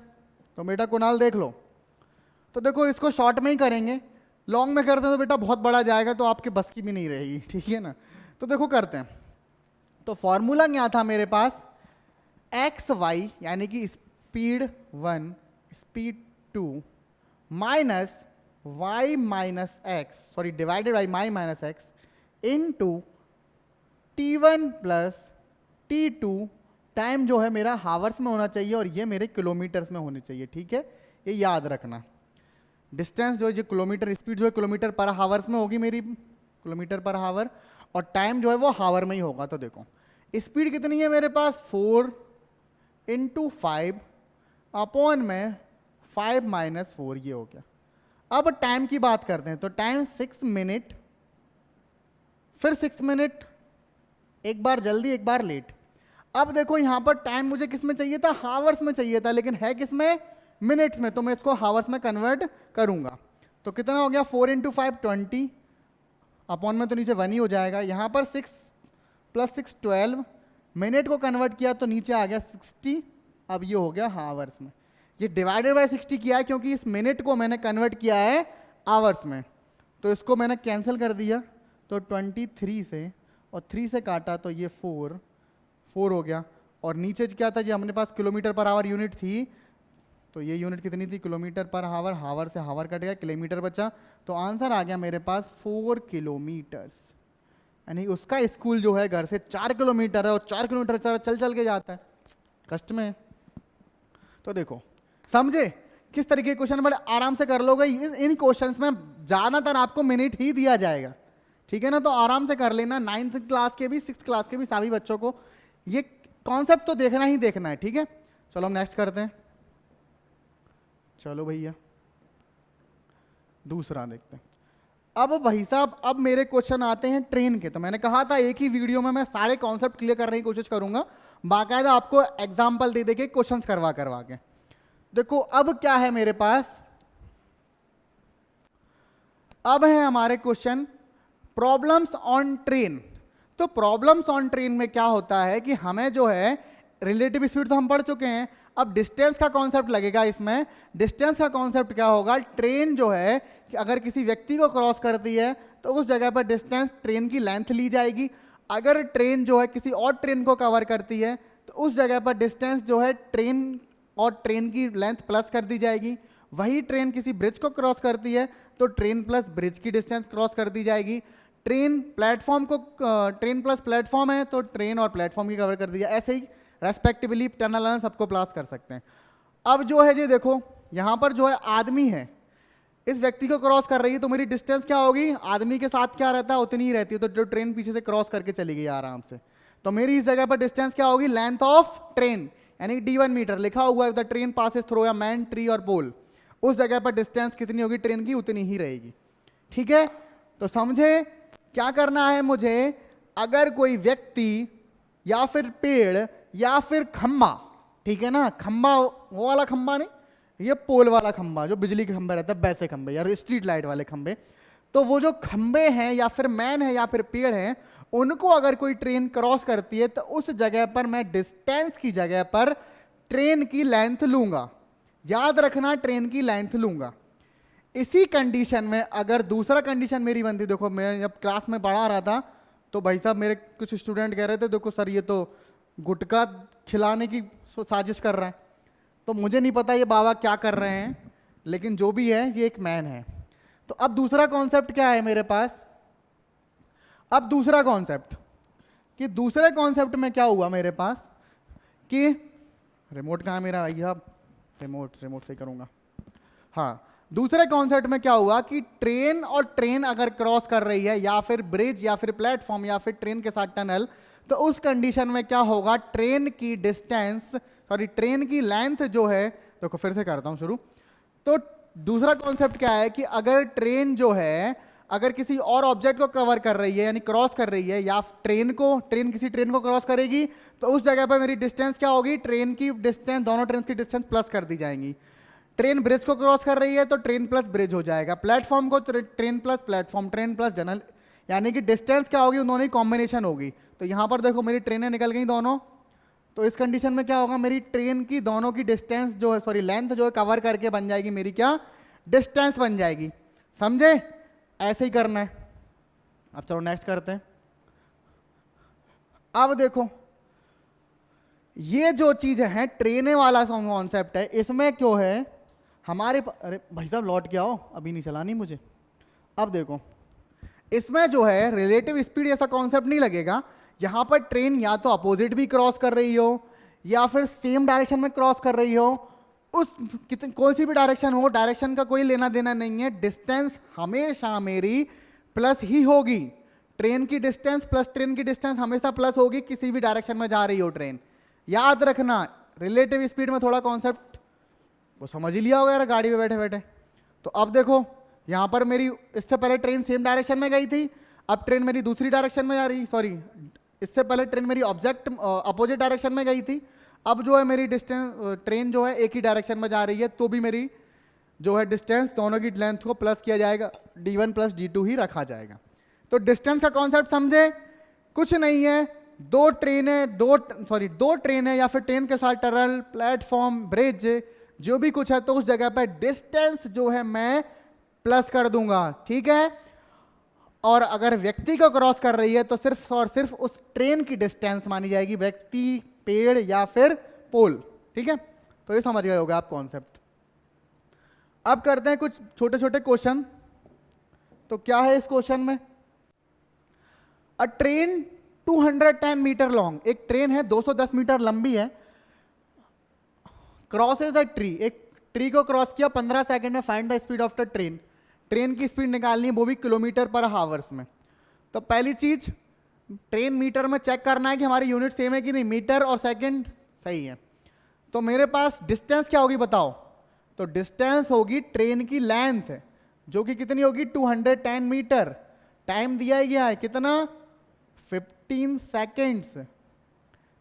तो बेटा कुणाल देख लो, तो देखो इसको शॉर्ट में ही करेंगे, लॉन्ग में करते हैं तो बेटा बहुत बड़ा जाएगा, तो आपके बस की भी नहीं रहेगी, ठीक है ना। तो देखो करते हैं, तो फॉर्मूला क्या था मेरे पास, एक्स वाई यानी कि speed 1 speed 2 minus Y minus X, sorry divided by Y minus X into T1 plus T2, time जो है मेरा हावर्स में होना चाहिए और ये मेरे किलोमीटर्स में होनी चाहिए, ठीक है, ये याद रखना। डिस्टेंस जो है जो किलोमीटर, स्पीड जो है किलोमीटर पर हावर्स में होगी मेरी, किलोमीटर पर हावर, और टाइम जो है वो हावर में ही होगा। तो देखो स्पीड कितनी है मेरे पास, 4 इंटू 5 अपॉन में 5 माइनस 4, ये हो गया। अब टाइम की बात करते हैं, तो टाइम 6 मिनट, फिर 6 मिनट, एक बार जल्दी एक बार लेट। अब देखो यहां पर टाइम मुझे किस में चाहिए था, हावर्स में चाहिए था, लेकिन है किस में, मिनट्स में, तो मैं इसको हावर्स में कन्वर्ट करूंगा। तो कितना हो गया, 4 इंटू 5 20, अपॉन में तो नीचे 1 ही हो जाएगा, यहां पर 6 प्लस 6 12, मिनट को कन्वर्ट किया तो नीचे आ गया 60, अब ये हो गया हावर्स में। ये डिवाइडेड बाय 60 किया है क्योंकि इस मिनट को मैंने कन्वर्ट किया है आवर्स में, तो इसको मैंने कैंसिल कर दिया, तो 23 से, और 3 से काटा तो ये 4 हो गया, और नीचे क्या था, जो हमारे पास किलोमीटर पर आवर यूनिट थी, तो ये यूनिट कितनी थी, किलोमीटर पर हावर, हावर से हावर कट गया, किलोमीटर बचा, तो आंसर आ गया मेरे पास 4 किलोमीटर्स। यानी उसका स्कूल जो है घर से 4 किलोमीटर है, और 4 किलोमीटर चल चल के जाता है, कष्ट में। तो देखो समझे किस तरीके के क्वेश्चन, बड़े आराम से कर लोगे। इन क्वेश्चंस में ज्यादातर आपको मिनट ही दिया जाएगा, ठीक है ना, तो आराम से कर लेना। 9th क्लास के भी 6th क्लास के भी सभी बच्चों को ये कॉन्सेप्ट तो देखना ही देखना है, ठीक है। चलो हम नेक्स्ट करते हैं, चलो भैया दूसरा देखते हैं। अब भाई साहब, अब मेरे क्वेश्चन आते हैं ट्रेन के। तो मैंने कहा था एक ही वीडियो में मैं सारे कॉन्सेप्ट क्लियर करने की कोशिश करूंगा, बाकायदा आपको एग्जांपल दे के क्वेश्चंस करवा के। देखो अब क्या है मेरे पास, अब है हमारे क्वेश्चन प्रॉब्लम्स ऑन ट्रेन। तो प्रॉब्लम्स ऑन ट्रेन में क्या होता है कि हमें जो है रिलेटिव स्पीड तो हम पढ़ चुके हैं, अब डिस्टेंस का कॉन्सेप्ट लगेगा इसमें। डिस्टेंस का कॉन्सेप्ट क्या होगा, ट्रेन जो है कि अगर किसी व्यक्ति को क्रॉस करती है तो उस जगह पर डिस्टेंस ट्रेन की लेंथ ली जाएगी। अगर ट्रेन जो है किसी और ट्रेन को कवर करती है तो उस जगह पर डिस्टेंस जो है ट्रेन और ट्रेन की लेंथ प्लस कर दी जाएगी। वही ट्रेन किसी ब्रिज को क्रॉस करती है तो ट्रेन प्लस ब्रिज की डिस्टेंस क्रॉस कर दी जाएगी। ट्रेन प्लेटफॉर्म को ट्रेन प्लस प्लेटफॉर्म है तो ट्रेन और प्लेटफॉर्म की कवर कर दी जाए। ऐसे ही रेस्पेक्टिवली टनल सबको प्लस कर सकते हैं। अब जो है ये देखो यहाँ पर जो है आदमी है, इस व्यक्ति को क्रॉस कर रही है तो मेरी डिस्टेंस क्या होगी, आदमी के साथ क्या रहता है उतनी ही रहती है। तो जो ट्रेन पीछे से क्रॉस करके चली गई आराम से, तो मेरी इस जगह पर डिस्टेंस क्या होगी, लेंथ ऑफ ट्रेन यानी D1 मीटर लिखा हुआ है। The train passes through a man, tree और पोल, उस जगह पर डिस्टेंस कितनी होगी ट्रेन की, उतनी ही रहेगी। ठीक है, तो समझे क्या करना है मुझे, अगर कोई व्यक्ति या फिर पेड़ या फिर खंबा, ठीक है ना, खंबा वो वाला खंबा नहीं, ये पोल वाला खंबा जो बिजली के खंबे रहता है, वैसे खंबे या स्ट्रीट लाइट वाले खंबे, तो वो जो खंबे हैं या फिर मैन है या फिर पेड़ हैं, उनको अगर कोई ट्रेन क्रॉस करती है तो उस जगह पर मैं डिस्टेंस की जगह पर ट्रेन की लेंथ लूंगा। याद रखना, ट्रेन की लेंथ लूंगा। इसी कंडीशन में अगर दूसरा कंडीशन मेरी बनती, देखो मैं जब क्लास में पढ़ा रहा था तो भाई साहब मेरे कुछ स्टूडेंट कह रहे थे देखो सर ये तो गुटखा खिलाने की साजिश कर रहा है। तो मुझे नहीं पता ये बाबा क्या कर रहे हैं, लेकिन जो भी है ये एक मैन है। तो अब दूसरा कॉन्सेप्ट क्या है मेरे पास, अब दूसरा कॉन्सेप्ट कि दूसरे कॉन्सेप्ट में क्या हुआ मेरे पास कि रिमोट कहाँ है मेरा भाई साहब, रिमोट से करूंगा। हाँ, दूसरे कॉन्सेप्ट में क्या हुआ कि ट्रेन और ट्रेन अगर क्रॉस कर रही है या फिर ब्रिज या फिर प्लेटफॉर्म या फिर ट्रेन के साथ टनल, तो उस कंडीशन में क्या होगा, ट्रेन की डिस्टेंस सॉरी ट्रेन की लेंथ जो है, देखो फिर से करता हूं शुरू। तो दूसरा कॉन्सेप्ट क्या है कि अगर ट्रेन जो है अगर किसी और ऑब्जेक्ट को कवर कर रही है यानी क्रॉस कर रही है, या ट्रेन किसी ट्रेन को क्रॉस करेगी तो उस जगह पर मेरी डिस्टेंस क्या होगी, ट्रेन की डिस्टेंस, दोनों ट्रेन की डिस्टेंस प्लस कर दी जाएंगी। ट्रेन ब्रिज को क्रॉस कर रही है तो ट्रेन प्लस ब्रिज हो जाएगा, प्लेटफॉर्म को train plus platform, train plus general, यानी कि डिस्टेंस क्या होगी, उन्होंने कॉम्बिनेशन होगी। तो यहां पर देखो मेरी ट्रेनें निकल गई दोनों, तो इस कंडीशन में क्या होगा, मेरी ट्रेन की दोनों की डिस्टेंस जो है सॉरी लेंथ जो है कवर करके बन जाएगी मेरी क्या, डिस्टेंस बन जाएगी। समझे, ऐसे ही करना है। अब चलो नेक्स्ट करते हैं। अब देखो ये जो चीज है ट्रेने वाला कॉन्सेप्ट है, इसमें क्यों है हमारे अरे भाई साहब लौट के आओ, अभी नहीं चलानी मुझे। अब देखो इसमें जो है रिलेटिव स्पीड ऐसा कॉन्सेप्ट नहीं लगेगा। यहां पर ट्रेन या तो अपोजिट भी क्रॉस कर रही हो या फिर सेम डायरेक्शन में क्रॉस कर रही हो, उस कौन सी भी डायरेक्शन हो, डायरेक्शन का कोई लेना देना नहीं है, डिस्टेंस हमेशा मेरी प्लस ही होगी। ट्रेन की डिस्टेंस प्लस ट्रेन की डिस्टेंस हमेशा प्लस होगी, किसी भी डायरेक्शन में जा रही हो ट्रेन। याद रखना, रिलेटिव स्पीड में थोड़ा कॉन्सेप्ट वो समझ ही लिया होगा यार गाड़ी में बैठे बैठे। तो अब देखो यहां पर मेरी इससे पहले ट्रेन सेम डायरेक्शन में गई थी, अब ट्रेन मेरी दूसरी डायरेक्शन में जा रही, सॉरी इससे पहले ट्रेन मेरी ऑब्जेक्ट अपोजिट डायरेक्शन में गई थी, अब जो है मेरी डिस्टेंस ट्रेन जो है एक ही डायरेक्शन में जा रही है, तो भी मेरी जो है डिस्टेंस दोनों की लेंथ को प्लस किया जाएगा, D1 प्लस D2 ही रखा जाएगा। तो डिस्टेंस का कॉन्सेप्ट समझे, कुछ नहीं है, दो ट्रेनें या फिर ट्रेन के साथ टनल, प्लेटफॉर्म, ब्रिज जो भी कुछ है, तो उस जगह पर डिस्टेंस जो है मैं प्लस कर दूंगा। ठीक है, और अगर व्यक्ति को क्रॉस कर रही है तो सिर्फ और सिर्फ उस ट्रेन की डिस्टेंस मानी जाएगी, व्यक्ति, पेड़ या फिर पोल। ठीक है, तो ये समझ गए होगा आप कॉन्सेप्ट। अब करते हैं कुछ छोटे छोटे क्वेश्चन। तो क्या है इस क्वेश्चन में, अ ट्रेन 210 मीटर लॉन्ग, एक ट्रेन है 210 मीटर लंबी है, क्रॉसेज अ ट्री, एक ट्री को क्रॉस किया 15 सेकंड में, find the speed of the train, train की स्पीड निकालनी है वो भी किलोमीटर पर हावर्स में। तो पहली चीज ट्रेन मीटर में चेक करना है कि हमारी यूनिट सेम है कि नहीं, मीटर और सेकंड सही है। तो मेरे पास डिस्टेंस क्या होगी बताओ, तो डिस्टेंस होगी ट्रेन की लेंथ जो कि कितनी होगी 210 मीटर, टाइम दिया गया है कितना 15 सेकेंड्स।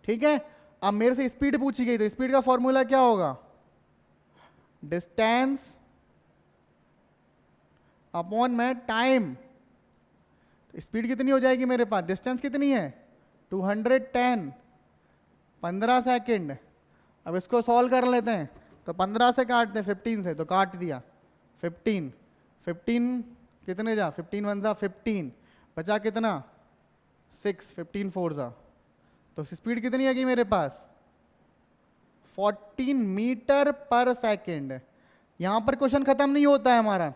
ठीक है, अब मेरे से स्पीड पूछी गई तो स्पीड का फॉर्मूला क्या होगा, डिस्टेंस अपॉन में टाइम। स्पीड कितनी हो जाएगी मेरे पास, डिस्टेंस कितनी है 210, 15 सेकेंड। अब इसको सॉल्व कर लेते हैं, तो 15 से काटते हैं 15 से, तो काट दिया 15, 15 कितने जा, 15 वन जा 15, बचा कितना 6, 15 फोर जा, तो स्पीड कितनी आ गई मेरे पास 14 मीटर पर सेकेंड। यहां पर क्वेश्चन खत्म नहीं होता है हमारा,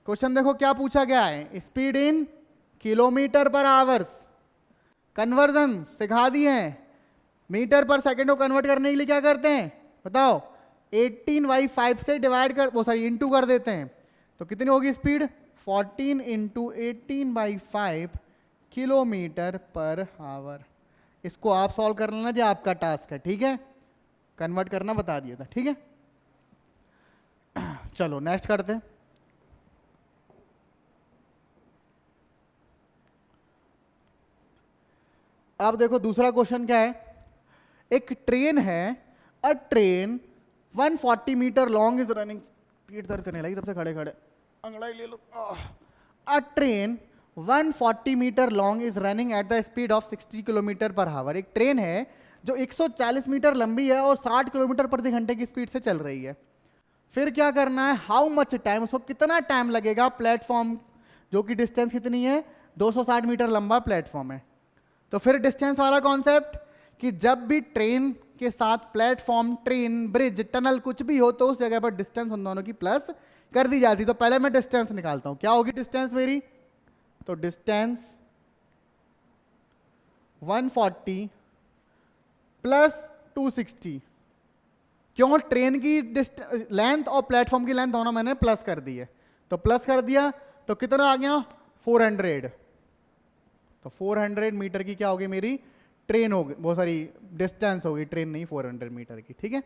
क्वेश्चन देखो क्या पूछा गया है, स्पीड इन किलोमीटर पर आवर्स, कन्वर्जन सिखा दिए हैं, मीटर पर सेकेंड को कन्वर्ट करने के लिए क्या करते हैं बताओ, 18/5 से डिवाइड कर, वो सॉरी इनटू कर देते हैं, तो कितनी होगी speed 14 into 18/5 kilometre per our. इसको आप सॉल्व कर लेना जो आपका टास्क है, ठीक है, कन्वर्ट करना बता दिया था, ठीक है। चलो नेक्स्ट करते हैं। अब देखो दूसरा क्वेश्चन क्या है, एक ट्रेन है, a train 140 metre long is running, पीठ दर्द करने लगी तब से खड़े खड़े, अंगड़ाई ले लो। A train 140 metre long is running at the speed of 60 kilometre per hour. एक ट्रेन है जो 140 मीटर लंबी है और 60 किलोमीटर प्रति घंटे की स्पीड से चल रही है। फिर क्या करना है, हाउ मच टाइम, उसको कितना टाइम लगेगा प्लेटफॉर्म, जो कि डिस्टेंस कितनी है 260 मीटर लंबा प्लेटफॉर्म है। तो फिर डिस्टेंस वाला कॉन्सेप्ट कि जब भी ट्रेन के साथ प्लेटफॉर्म, ट्रेन, ब्रिज, टनल कुछ भी हो तो उस जगह पर डिस्टेंस उन दोनों की प्लस कर दी जाती। तो पहले मैं डिस्टेंस निकालता हूं, क्या होगी डिस्टेंस मेरी, तो डिस्टेंस 140 प्लस 260, क्यों, ट्रेन की लेंथ और प्लेटफॉर्म की लेंथ दोनों मैंने प्लस कर दी है, तो प्लस कर दिया तो कितना आ गया 400, तो 400 मीटर की क्या होगी मेरी ट्रेन होगी, बहुत सारी डिस्टेंस होगी, ट्रेन नहीं 400 मीटर की, ठीक है।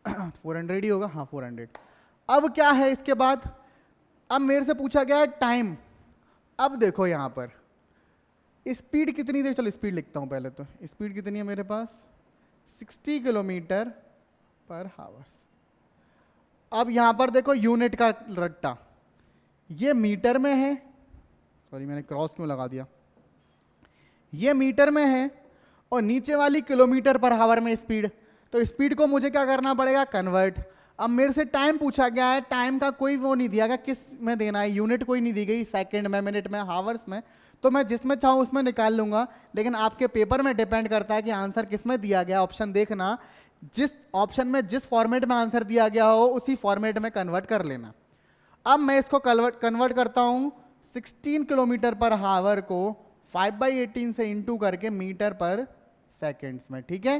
400 ही होगा, हाँ 400। अब क्या है इसके बाद, अब मेरे से पूछा गया है टाइम। अब देखो यहां पर स्पीड कितनी थी, चलो स्पीड लिखता हूं पहले, तो स्पीड कितनी है मेरे पास 60 किलोमीटर पर आवर्स। अब यहां पर देखो यूनिट का रट्टा, ये मीटर में है, सॉरी मैंने क्रॉस क्यों लगा दिया, ये मीटर में है और नीचे वाली किलोमीटर पर आवर में स्पीड, तो स्पीड को मुझे क्या करना पड़ेगा कन्वर्ट। अब मेरे से टाइम पूछा गया है, टाइम का कोई वो नहीं दिया गया किस में देना है, यूनिट कोई नहीं दी गई, सेकंड में, मिनट में, हावर्स में, तो मैं जिसमें चाहूँ उसमें निकाल लूंगा, लेकिन आपके पेपर में डिपेंड करता है कि आंसर किस में दिया गया। ऑप्शन देखना, जिस ऑप्शन में जिस फॉर्मेट में आंसर दिया गया हो उसी फॉर्मेट में कन्वर्ट कर लेना। अब मैं इसको कन्वर्ट करता हूँ 16 किलोमीटर पर आवर को 5/18 से इंटू करके मीटर पर सेकेंड्स में, ठीक है।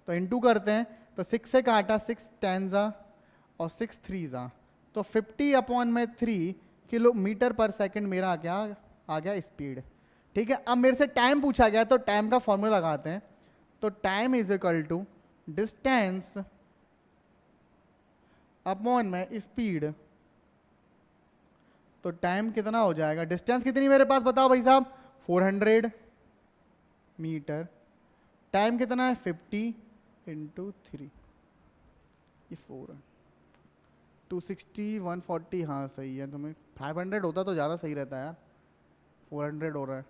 तो इंटू करते हैं, तो 6 से काटा 6 10 जा और 6 3 जा, तो 50/3 किलोमीटर पर सेकेंड मेरा आ गया स्पीड, ठीक है। अब मेरे से टाइम पूछा गया तो टाइम का फॉर्मूला लगाते हैं, तो time is equal to distance upon में स्पीड, तो टाइम कितना हो जाएगा, डिस्टेंस कितनी मेरे पास बताओ भाई साहब 400 मीटर, टाइम कितना है 50 इंटू 3, ये 4 260 140, हाँ सही है, तुम्हें 500 होता तो ज़्यादा सही रहता है यार, 400 हो रहा है,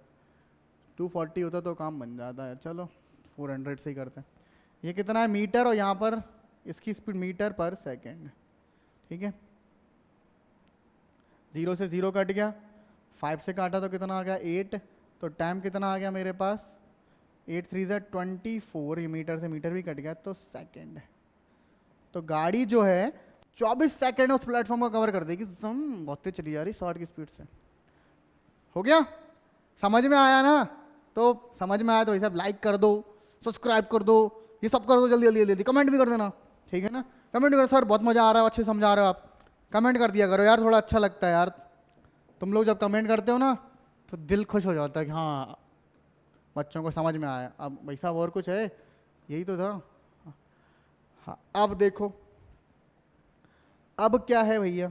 240 होता तो काम बन जाता है। चलो 400 से ही करते हैं। ये कितना है मीटर और यहाँ पर इसकी स्पीड मीटर पर सेकेंड, ठीक है। 0 से 0 कट गया, 5 से काटा तो कितना आ गया 8, तो टाइम कितना आ गया मेरे पास 8 3 जा 24, ये मीटर से मीटर भी कट गया तो सेकेंड। तो गाड़ी जो है 24 सेकेंड उस प्लेटफॉर्म को कवर कर देगी, बहुत तेज चली जा रही 60 की स्पीड से। हो गया, समझ में आया ना, तो समझ में आया तो भाई लाइक कर दो, सब्सक्राइब कर दो, ये सब कर दो, जल्दी जल्दी जल्दी कमेंट भी कर देना, ठीक है ना। कमेंट करो सर बहुत मजा आ रहा है, अच्छे समझा रहे हो आप, कमेंट कर दिया करो यार, थोड़ा अच्छा लगता है यार, तुम लोग जब कमेंट करते हो ना तो दिल खुश हो जाता है कि हाँ बच्चों को समझ में आया। अब भाई साहब और कुछ है, यही तो था। हाँ अब देखो, अब क्या है भैया,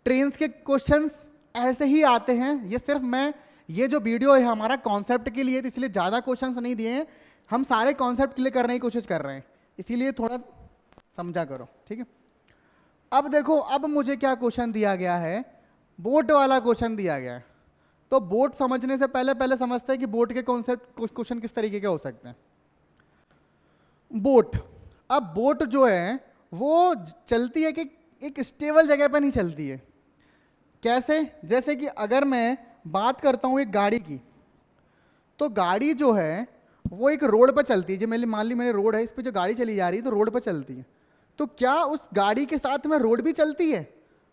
ट्रेन्स के क्वेश्चंस ऐसे ही आते हैं, ये सिर्फ मैं, ये जो वीडियो है हमारा कॉन्सेप्ट के लिए, तो इसलिए ज़्यादा क्वेश्चंस नहीं दिए हैं, हम सारे कॉन्सेप्ट क्लियर करने की कोशिश कर रहे हैं, इसीलिए थोड़ा समझा करो, ठीक है। अब देखो, अब मुझे क्या क्वेश्चन दिया गया है, बोट वाला क्वेश्चन दिया गया है। तो बोट समझने से पहले पहले समझते हैं कि बोट के कॉन्सेप्ट क्वेश्चन किस तरीके के हो सकते हैं। बोट, अब बोट जो है वो चलती है कि एक स्टेबल जगह पर नहीं चलती है। कैसे? जैसे कि अगर मैं बात करता हूं एक गाड़ी की, तो गाड़ी जो है वो एक रोड पर चलती है। जो मेरी मान ली मेरे रोड है, इस पे जो गाड़ी चली जा रही है तो रोड पर चलती है। तो क्या उस गाड़ी के साथ में रोड भी चलती है?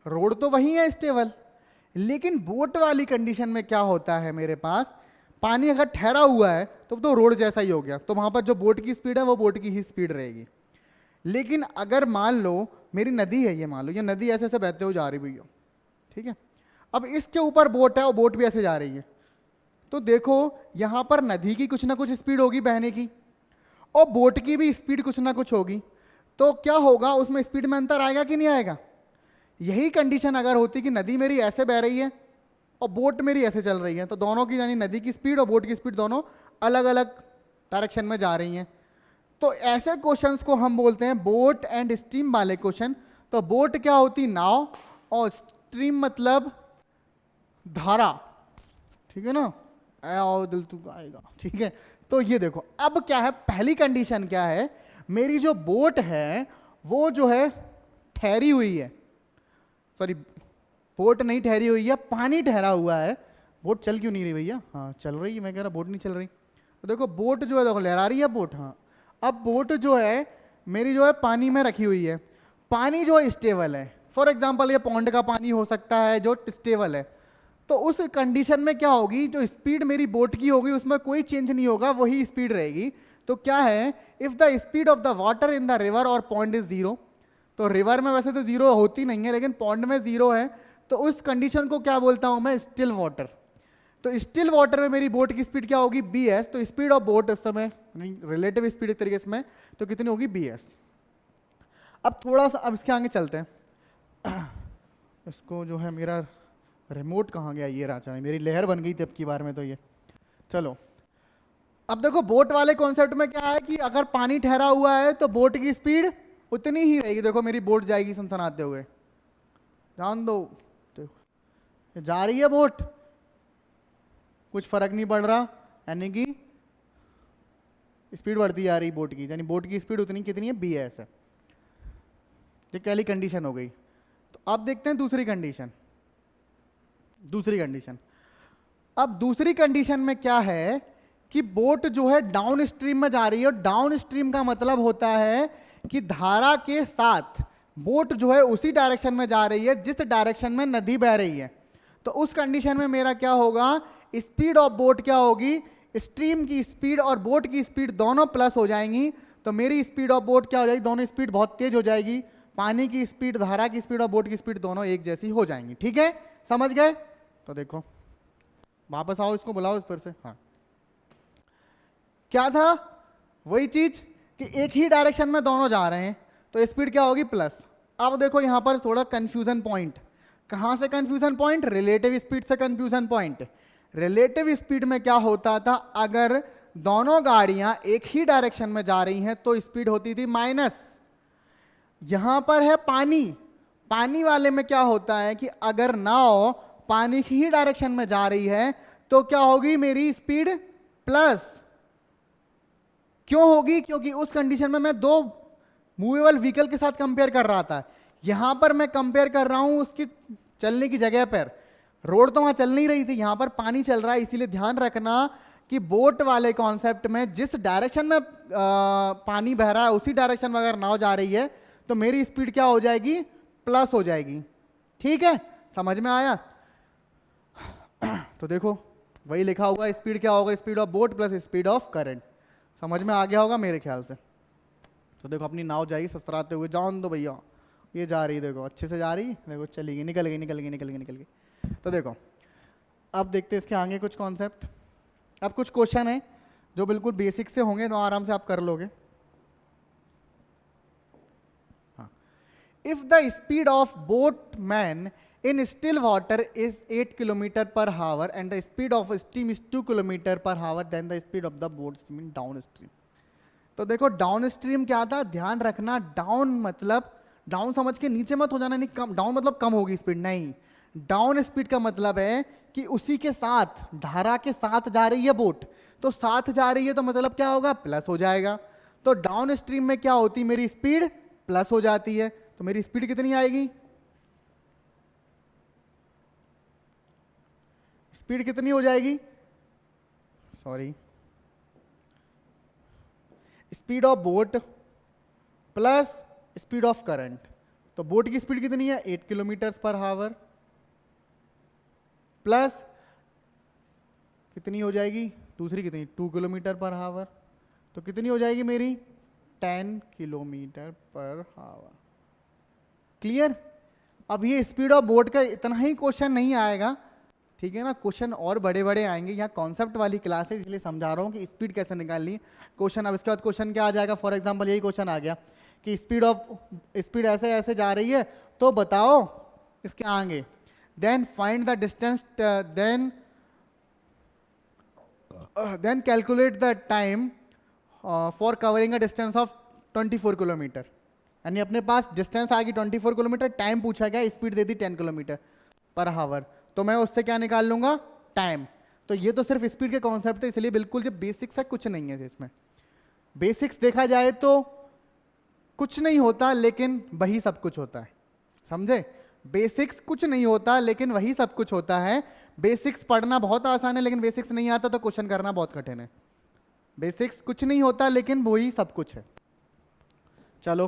रोड तो वही है स्टेबल। लेकिन बोट वाली कंडीशन में क्या होता है, मेरे पास पानी अगर ठहरा हुआ है तो रोड जैसा ही हो गया, तो वहां पर जो बोट की स्पीड है वो बोट की ही स्पीड रहेगी। लेकिन अगर मान लो मेरी नदी है, ये मान लो ये नदी ऐसे ऐसे बहते हुए जा रही भैया, ठीक है, अब इसके ऊपर बोट है और बोट भी ऐसे जा रही है, तो देखो यहां पर नदी की कुछ ना कुछ स्पीड होगी बहने की, और बोट की भी स्पीड कुछ ना कुछ होगी। तो क्या होगा, उसमें स्पीड में अंतर आएगा कि नहीं आएगा? यही कंडीशन अगर होती कि नदी मेरी ऐसे बह रही है और बोट मेरी ऐसे चल रही है, तो दोनों की यानी नदी की स्पीड और बोट की स्पीड दोनों अलग अलग डायरेक्शन में जा रही हैं। तो ऐसे क्वेश्चंस को हम बोलते हैं बोट एंड स्ट्रीम वाले क्वेश्चन। तो बोट क्या होती? नाव, और स्ट्रीम मतलब धारा, ठीक है ना, आओ दिल तू आएगा, ठीक है। तो ये देखो अब क्या है, पहली कंडीशन क्या है, मेरी जो बोट है वो जो है ठहरी हुई है, सॉरी बोट नहीं ठहरी हुई है, पानी ठहरा हुआ है। बोट चल क्यों नहीं रही भैया? हाँ चल रही है, मैं कह रहा बोट नहीं चल रही। तो देखो बोट जो है देखो लहरा रही है बोट, हाँ। अब बोट जो है मेरी जो है पानी में रखी हुई है, पानी जो है स्टेबल है। फॉर एग्जाम्पल ये पॉन्ड का पानी हो सकता है जो स्टेबल है। तो उस कंडीशन में क्या होगी, जो स्पीड मेरी बोट की होगी उसमें कोई चेंज नहीं होगा, वही स्पीड रहेगी। तो क्या है, if the speed of the water in the river और पॉन्ड इज जीरो, तो रिवर में वैसे तो जीरो होती नहीं है लेकिन पॉन्ड में जीरो है, तो उस कंडीशन को क्या बोलता हूं मैं? Still water. तो स्टिल वाटर में मेरी बोट की स्पीड क्या होगी? bs। तो स्पीड ऑफ बोट उस समय रिलेटिव स्पीड एक तरीके से, तो कितनी होगी? bs। अब थोड़ा सा अब इसके आगे चलते हैं। इसको जो है मेरा रिमोट कहाँ गया? ये राजा, मेरी लहर बन गई थी अब की बार में। तो ये चलो अब देखो बोट वाले कॉन्सेप्ट में क्या है कि अगर पानी ठहरा हुआ है तो बोट की स्पीड उतनी ही रहेगी। देखो मेरी बोट जाएगी सनसनाते हुए, जान दो, देखो जा रही है बोट, कुछ फर्क नहीं पड़ रहा, यानी कि स्पीड बढ़ती जा रही बोट की, यानी बोट की स्पीड उतनी कितनी है? bs है। ये पहली कंडीशन हो गई। तो अब देखते हैं दूसरी कंडीशन। अब दूसरी कंडीशन में क्या है कि बोट जो है डाउन स्ट्रीम में जा रही है, और डाउन स्ट्रीम का मतलब होता है कि धारा के साथ बोट जो है उसी डायरेक्शन में जा रही है जिस डायरेक्शन में नदी बह रही है। तो उस कंडीशन में मेरा क्या होगा, स्पीड ऑफ बोट क्या होगी? स्ट्रीम की स्पीड और बोट की स्पीड दोनों प्लस हो जाएंगी। तो मेरी स्पीड ऑफ बोट क्या हो जाएगी? दोनों स्पीड बहुत तेज हो जाएगी। पानी की स्पीड, धारा की स्पीड और बोट की स्पीड दोनों एक जैसी हो जाएंगी। ठीक है, समझ गए? तो देखो वापस आओ, इसको बुलाओ इस पर से। हाँ क्या था? वही चीज कि एक ही डायरेक्शन में दोनों जा रहे हैं, तो स्पीड क्या होगी? प्लस। अब देखो यहां पर थोड़ा कंफ्यूजन पॉइंट। कहां से कंफ्यूजन पॉइंट? रिलेटिव स्पीड से कंफ्यूजन पॉइंट। रिलेटिव स्पीड में क्या होता था, अगर दोनों गाड़ियां एक ही डायरेक्शन में जा रही हैं तो स्पीड होती थी माइनस। यहां पर है पानी, पानी वाले में क्या होता है कि अगर नाव पानी की ही डायरेक्शन में जा रही है तो क्या होगी? मेरी स्पीड प्लस। क्यों होगी? क्योंकि उस कंडीशन में मैं दो मूवेबल व्हीकल के साथ कंपेयर कर रहा था। यहां पर मैं कंपेयर कर रहा हूं उसकी चलने की जगह पर। रोड तो वहां चल नहीं रही थी, यहां पर पानी चल रहा है। इसीलिए ध्यान रखना कि बोट वाले कॉन्सेप्ट में जिस डायरेक्शन में पानी बह रहा है उसी डायरेक्शन में अगर नाव जा रही है तो मेरी स्पीड क्या हो जाएगी? प्लस हो जाएगी। ठीक है, समझ में आया? तो देखो वही लिखा होगा, स्पीड क्या होगा? Speed of boat plus speed of current. समझ में आ गया होगा मेरे ख्याल से। तो देखो अपनी नाव जाएगी ससराते हुए, जान दो भैया, ये जा रही, देखो अच्छे से जा रही, देखो चली गई, निकल गई। तो देखो अब देखते हैं इसके आगे कुछ कॉन्सेप्ट। अब कुछ क्वेश्चन है जो बिल्कुल बेसिक से होंगे, तो आराम से आप कर लोगे। हाँ, if the speed of boat man in still water is 8 km per hour and the speed of steam is 2 km per hour, then the speed of the boat steam downstream। तो देखो डाउन स्ट्रीम क्या था, ध्यान रखना। Down मतलब down समझ के नीचे मत हो जाना, नहीं कम, डाउन मतलब कम होगी स्पीड, नहीं। डाउन स्पीड का मतलब है कि उसी के साथ, धारा के साथ जा रही है बोट, तो साथ जा रही है तो मतलब क्या होगा, प्लस हो जाएगा। तो डाउन स्ट्रीम में क्या होती, मेरी स्पीड प्लस हो जाती है, तो मेरी स्पीड कितनी आएगी, स्पीड कितनी हो जाएगी, sorry, speed of boat plus speed of current. तो बोट की स्पीड कितनी है, 8 किलोमीटर पर हावर, प्लस कितनी हो जाएगी दूसरी, कितनी, 2 किलोमीटर पर हावर, तो कितनी हो जाएगी मेरी, 10 किलोमीटर पर हावर। क्लियर। अब ये स्पीड ऑफ बोट का इतना ही क्वेश्चन नहीं आएगा, ठीक है ना, क्वेश्चन और बड़े बड़े आएंगे। यहाँ कॉन्सेप्ट वाली क्लास है इसलिए समझा रहा हूँ कि स्पीड कैसे निकालनी क्वेश्चन। अब इसके बाद क्वेश्चन क्या आ जाएगा, फॉर एग्जांपल यही क्वेश्चन आ गया कि स्पीड ऐसे ऐसे जा रही है, तो बताओ इसके आगे, then find the distance, then calculate the time for covering a distance of 24 kilometre. यानी अपने पास डिस्टेंस आ गई 24 किलोमीटर, टाइम पूछा गया, स्पीड दे दी 10 किलोमीटर पर हावर, तो मैं उससे क्या निकाल लूंगा, टाइम। तो ये तो सिर्फ स्पीड के कॉन्सेप्ट है, इसलिए बिल्कुल जो बेसिक्स है कुछ नहीं है इसमें। बेसिक्स देखा जाए तो कुछ नहीं होता, लेकिन वही सब कुछ होता है, समझे। बेसिक्स कुछ नहीं होता लेकिन वही सब कुछ होता है। बेसिक्स पढ़ना बहुत आसान है, लेकिन बेसिक्स नहीं आता तो क्वेश्चन करना बहुत कठिन है। बेसिक्स कुछ नहीं होता लेकिन वही सब कुछ है। चलो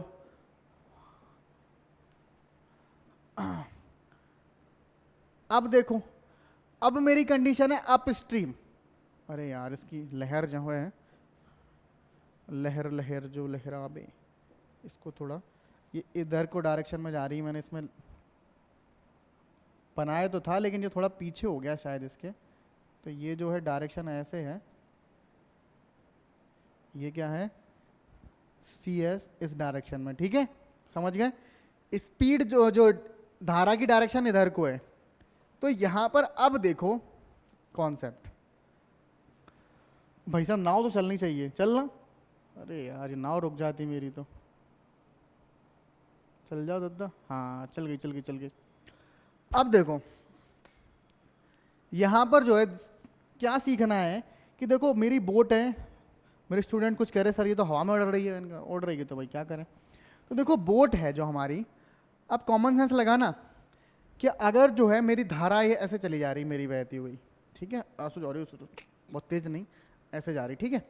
अब देखो, अब मेरी कंडीशन है अप स्ट्रीम। अरे यार इसकी लहर जो है, लहर जो लहराबे, इसको थोड़ा, ये इधर को डायरेक्शन में जा रही है, मैंने इसमें बनाया तो था लेकिन ये थोड़ा पीछे हो गया शायद इसके, तो ये जो है डायरेक्शन ऐसे है, ये क्या है, CS इस डायरेक्शन में, ठीक है, समझ गए। स्पीड जो धारा की डायरेक्शन इधर को है, तो यहां पर अब देखो कॉन्सेप्ट, भाई साहब नाव तो चलनी चाहिए, चलना, अरे यार ये नाव रुक जाती मेरी, तो चल जाओ दादा, हाँ चल गई। अब देखो यहां पर जो है क्या सीखना है कि देखो मेरी बोट है, मेरे स्टूडेंट कुछ कह रहे सर ये तो हवा में उड़ रही है, इनका उड़ रही है, तो भाई क्या करें। तो देखो बोट है जो हमारी, अब कॉमन सेंस लगाना कि अगर जो है मेरी धारा ये ऐसे चली जा रही, मेरी बहती हुई, ठीक है, आंसू जा रही है, बहुत तेज नहीं, ऐसे जा रही, ठीक है,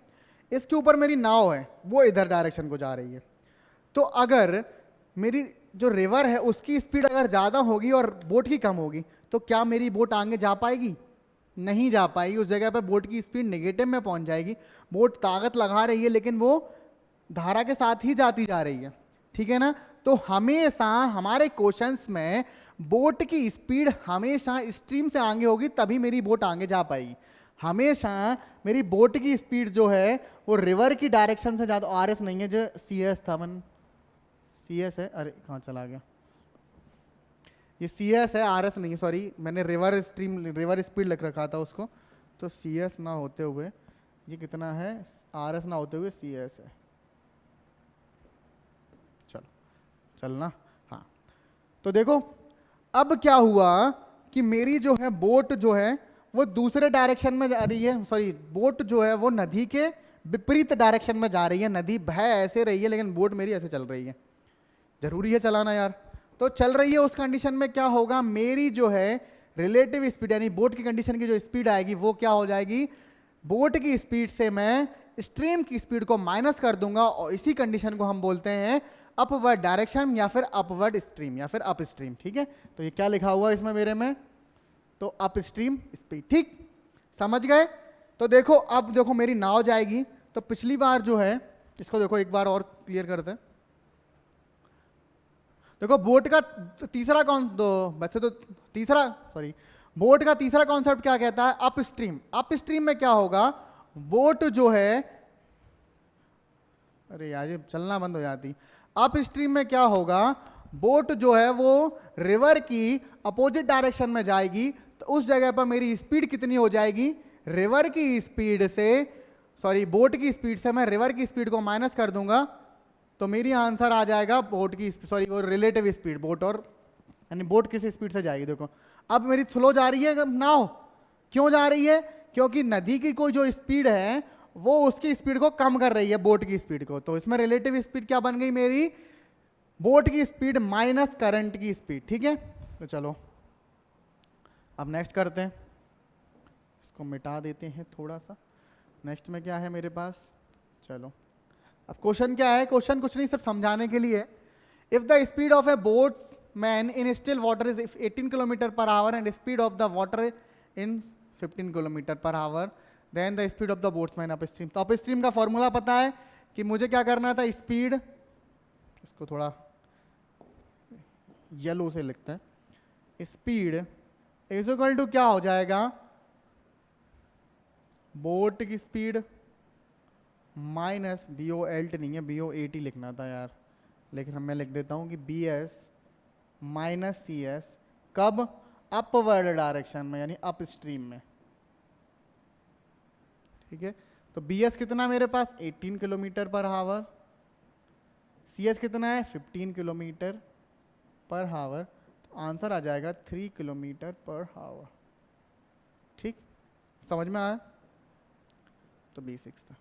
इसके ऊपर मेरी नाव है, वो इधर डायरेक्शन को जा रही है। तो अगर मेरी जो रिवर है उसकी स्पीड अगर ज़्यादा होगी और बोट की कम होगी, तो क्या मेरी बोट आगे जा पाएगी, नहीं जा पाएगी। उस जगह पर बोट की स्पीड नेगेटिव में पहुंच जाएगी। बोट ताकत लगा रही है लेकिन वो धारा के साथ ही जाती जा रही है, ठीक है ना। तो हमेशा हमारे क्वेश्चंस में बोट की स्पीड हमेशा स्ट्रीम से आगे होगी, तभी मेरी बोट आगे जा पाएगी। हमेशा मेरी बोट की स्पीड जो है वो रिवर की डायरेक्शन से ज़्यादा, RS नहीं है जो CS था, CS है, अरे कहाँ चला गया, ये CS है, RS नहीं है, सॉरी मैंने रिवर स्पीड लिख रखा था उसको, तो CS ना होते हुए ये कितना है, RS ना होते हुए CS है, चलो चलना, हाँ। तो देखो अब क्या हुआ कि मेरी जो है बोट जो है वो दूसरे डायरेक्शन में जा रही है, सॉरी बोट जो है वो नदी के विपरीत डायरेक्शन में जा रही है। नदी बह ऐसे रही है लेकिन बोट मेरी ऐसे चल रही है, जरूरी है चलाना यार, तो चल रही है। उस कंडीशन में क्या होगा, मेरी जो है रिलेटिव स्पीड यानी बोट की कंडीशन की जो स्पीड आएगी वो क्या हो जाएगी, बोट की स्पीड से मैं स्ट्रीम की स्पीड को माइनस कर दूंगा, और इसी कंडीशन को हम बोलते हैं अपवर्ड डायरेक्शन या फिर अपवर्ड स्ट्रीम या फिर अप स्ट्रीम, ठीक है। तो ये क्या लिखा हुआ है इसमें मेरे में, तो अप स्ट्रीम स्पीड, ठीक, समझ गए। तो देखो अब देखो मेरी नाव जाएगी, तो पिछली बार जो है इसको देखो एक बार और क्लियर करते हैं। देखो बोट का तीसरा बोट का तीसरा कॉन्सेप्ट क्या कहता है, अप स्ट्रीम। अप स्ट्रीम में क्या होगा, बोट जो है, अरे यार ये चलना बंद हो जाती। अप स्ट्रीम में क्या होगा, बोट जो है वो रिवर की अपोजिट डायरेक्शन में जाएगी, तो उस जगह पर मेरी स्पीड कितनी हो जाएगी, रिवर की स्पीड से, सॉरी बोट की स्पीड से मैं रिवर की स्पीड को माइनस कर दूंगा, तो मेरी आंसर आ जाएगा बोट की, सॉरी वो रिलेटिव स्पीड, बोट और यानी बोट किस स्पीड से जाएगी। देखो अब मेरी स्लो जा रही है नाव, क्यों जा रही है? क्योंकि नदी की कोई जो स्पीड है वो उसकी स्पीड को कम कर रही है, बोट की स्पीड को। तो इसमें रिलेटिव स्पीड क्या बन गई मेरी? बोट की स्पीड माइनस करंट की स्पीड। ठीक है, तो चलो अब नेक्स्ट करते हैं, इसको मिटा देते हैं थोड़ा सा। नेक्स्ट में क्या है मेरे पास? चलो अब क्वेश्चन क्या है? क्वेश्चन कुछ नहीं, सिर्फ समझाने के लिए। If the speed of a boats man in still water is 18 kilometre per hour and speed of the water in 15 kilometre per hour, then the speed of the boatsman up stream. तो up stream का formula पता है कि मुझे क्या करना था? Speed, इसको थोड़ा येलो से लिखते हैं, स्पीड इज इक्वल टू क्या हो जाएगा? बोट की स्पीड माइनस BO8 नहीं है, BO8 ही लिखना था यार, लेकिन मैं लिख देता हूं कि BS माइनस CS। कब? अपवर्ड डायरेक्शन में, यानी अप स्ट्रीम में। ठीक है, तो BS कितना मेरे पास? 18 किलोमीटर पर आवर। CS कितना है? 15 किलोमीटर पर आवर। तो आंसर आ जाएगा 3 किलोमीटर पर आवर। ठीक, समझ में आया? तो बेसिक्स था,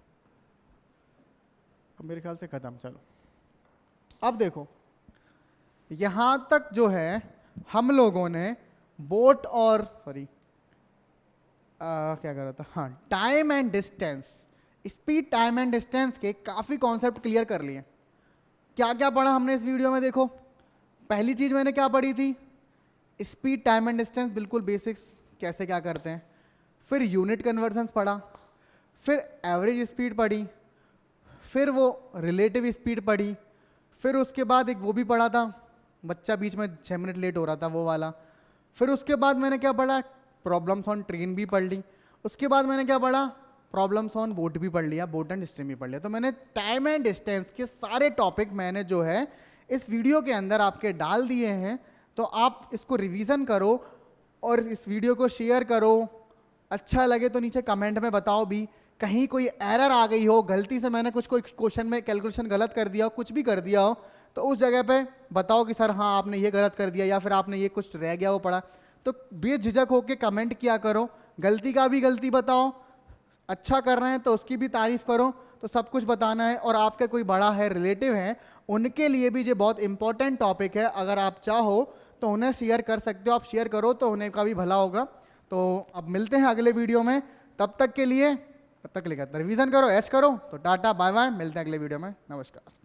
अब मेरे ख्याल से खत्म। चलो अब देखो, यहां तक जो है हम लोगों ने बोट और क्या कर रहा था, हाँ, time and distance, speed, time and distance के काफी कॉन्सेप्ट क्लियर कर लिए। क्या क्या पढ़ा हमने इस वीडियो में? देखो, पहली चीज मैंने क्या पढ़ी थी? स्पीड, टाइम एंड डिस्टेंस, बिल्कुल बेसिक्स, कैसे क्या करते हैं। फिर यूनिट कन्वर्जन्स पढ़ा, फिर एवरेज स्पीड पढ़ी, फिर वो रिलेटिव स्पीड पढ़ी, फिर उसके बाद एक वो भी पढ़ा था, बच्चा बीच में 6 मिनट लेट हो रहा था, वो वाला। फिर उसके बाद मैंने क्या पढ़ा? प्रॉब्लम्स ऑन ट्रेन भी पढ़ ली। उसके बाद मैंने क्या पढ़ा? प्रॉब्लम्स ऑन बोट भी पढ़ लिया, बोट एंड स्ट्रीम भी पढ़ लिया। तो मैंने टाइम एंड डिस्टेंस के सारे टॉपिक मैंने जो है इस वीडियो के अंदर आपके डाल दिए हैं। तो आप इसको रिवीजन करो और इस वीडियो को शेयर करो। अच्छा लगे तो नीचे कमेंट में बताओ भी, कहीं कोई एरर आ गई हो, गलती से मैंने कोई क्वेश्चन में कैलकुलेशन गलत कर दिया हो, कुछ भी कर दिया हो, तो उस जगह पे बताओ कि सर हाँ आपने ये गलत कर दिया, या फिर आपने ये कुछ रह गया वो पढ़ा। तो बेझिझक होके कमेंट किया करो, गलती का भी गलती बताओ, अच्छा कर रहे हैं तो उसकी भी तारीफ करो। तो सब कुछ बताना है। और आपके कोई बड़ा है, रिलेटिव है, उनके लिए भी ये बहुत इंपॉर्टेंट टॉपिक है, अगर आप चाहो तो उन्हें शेयर कर सकते हो। आप शेयर करो तो उन्हें का भी भला होगा। तो अब मिलते हैं अगले वीडियो में, तब तक के लिए रिवीजन करो, ऐश करो। तो टाटा बाय बाय, मिलते हैं अगले वीडियो में, नमस्कार।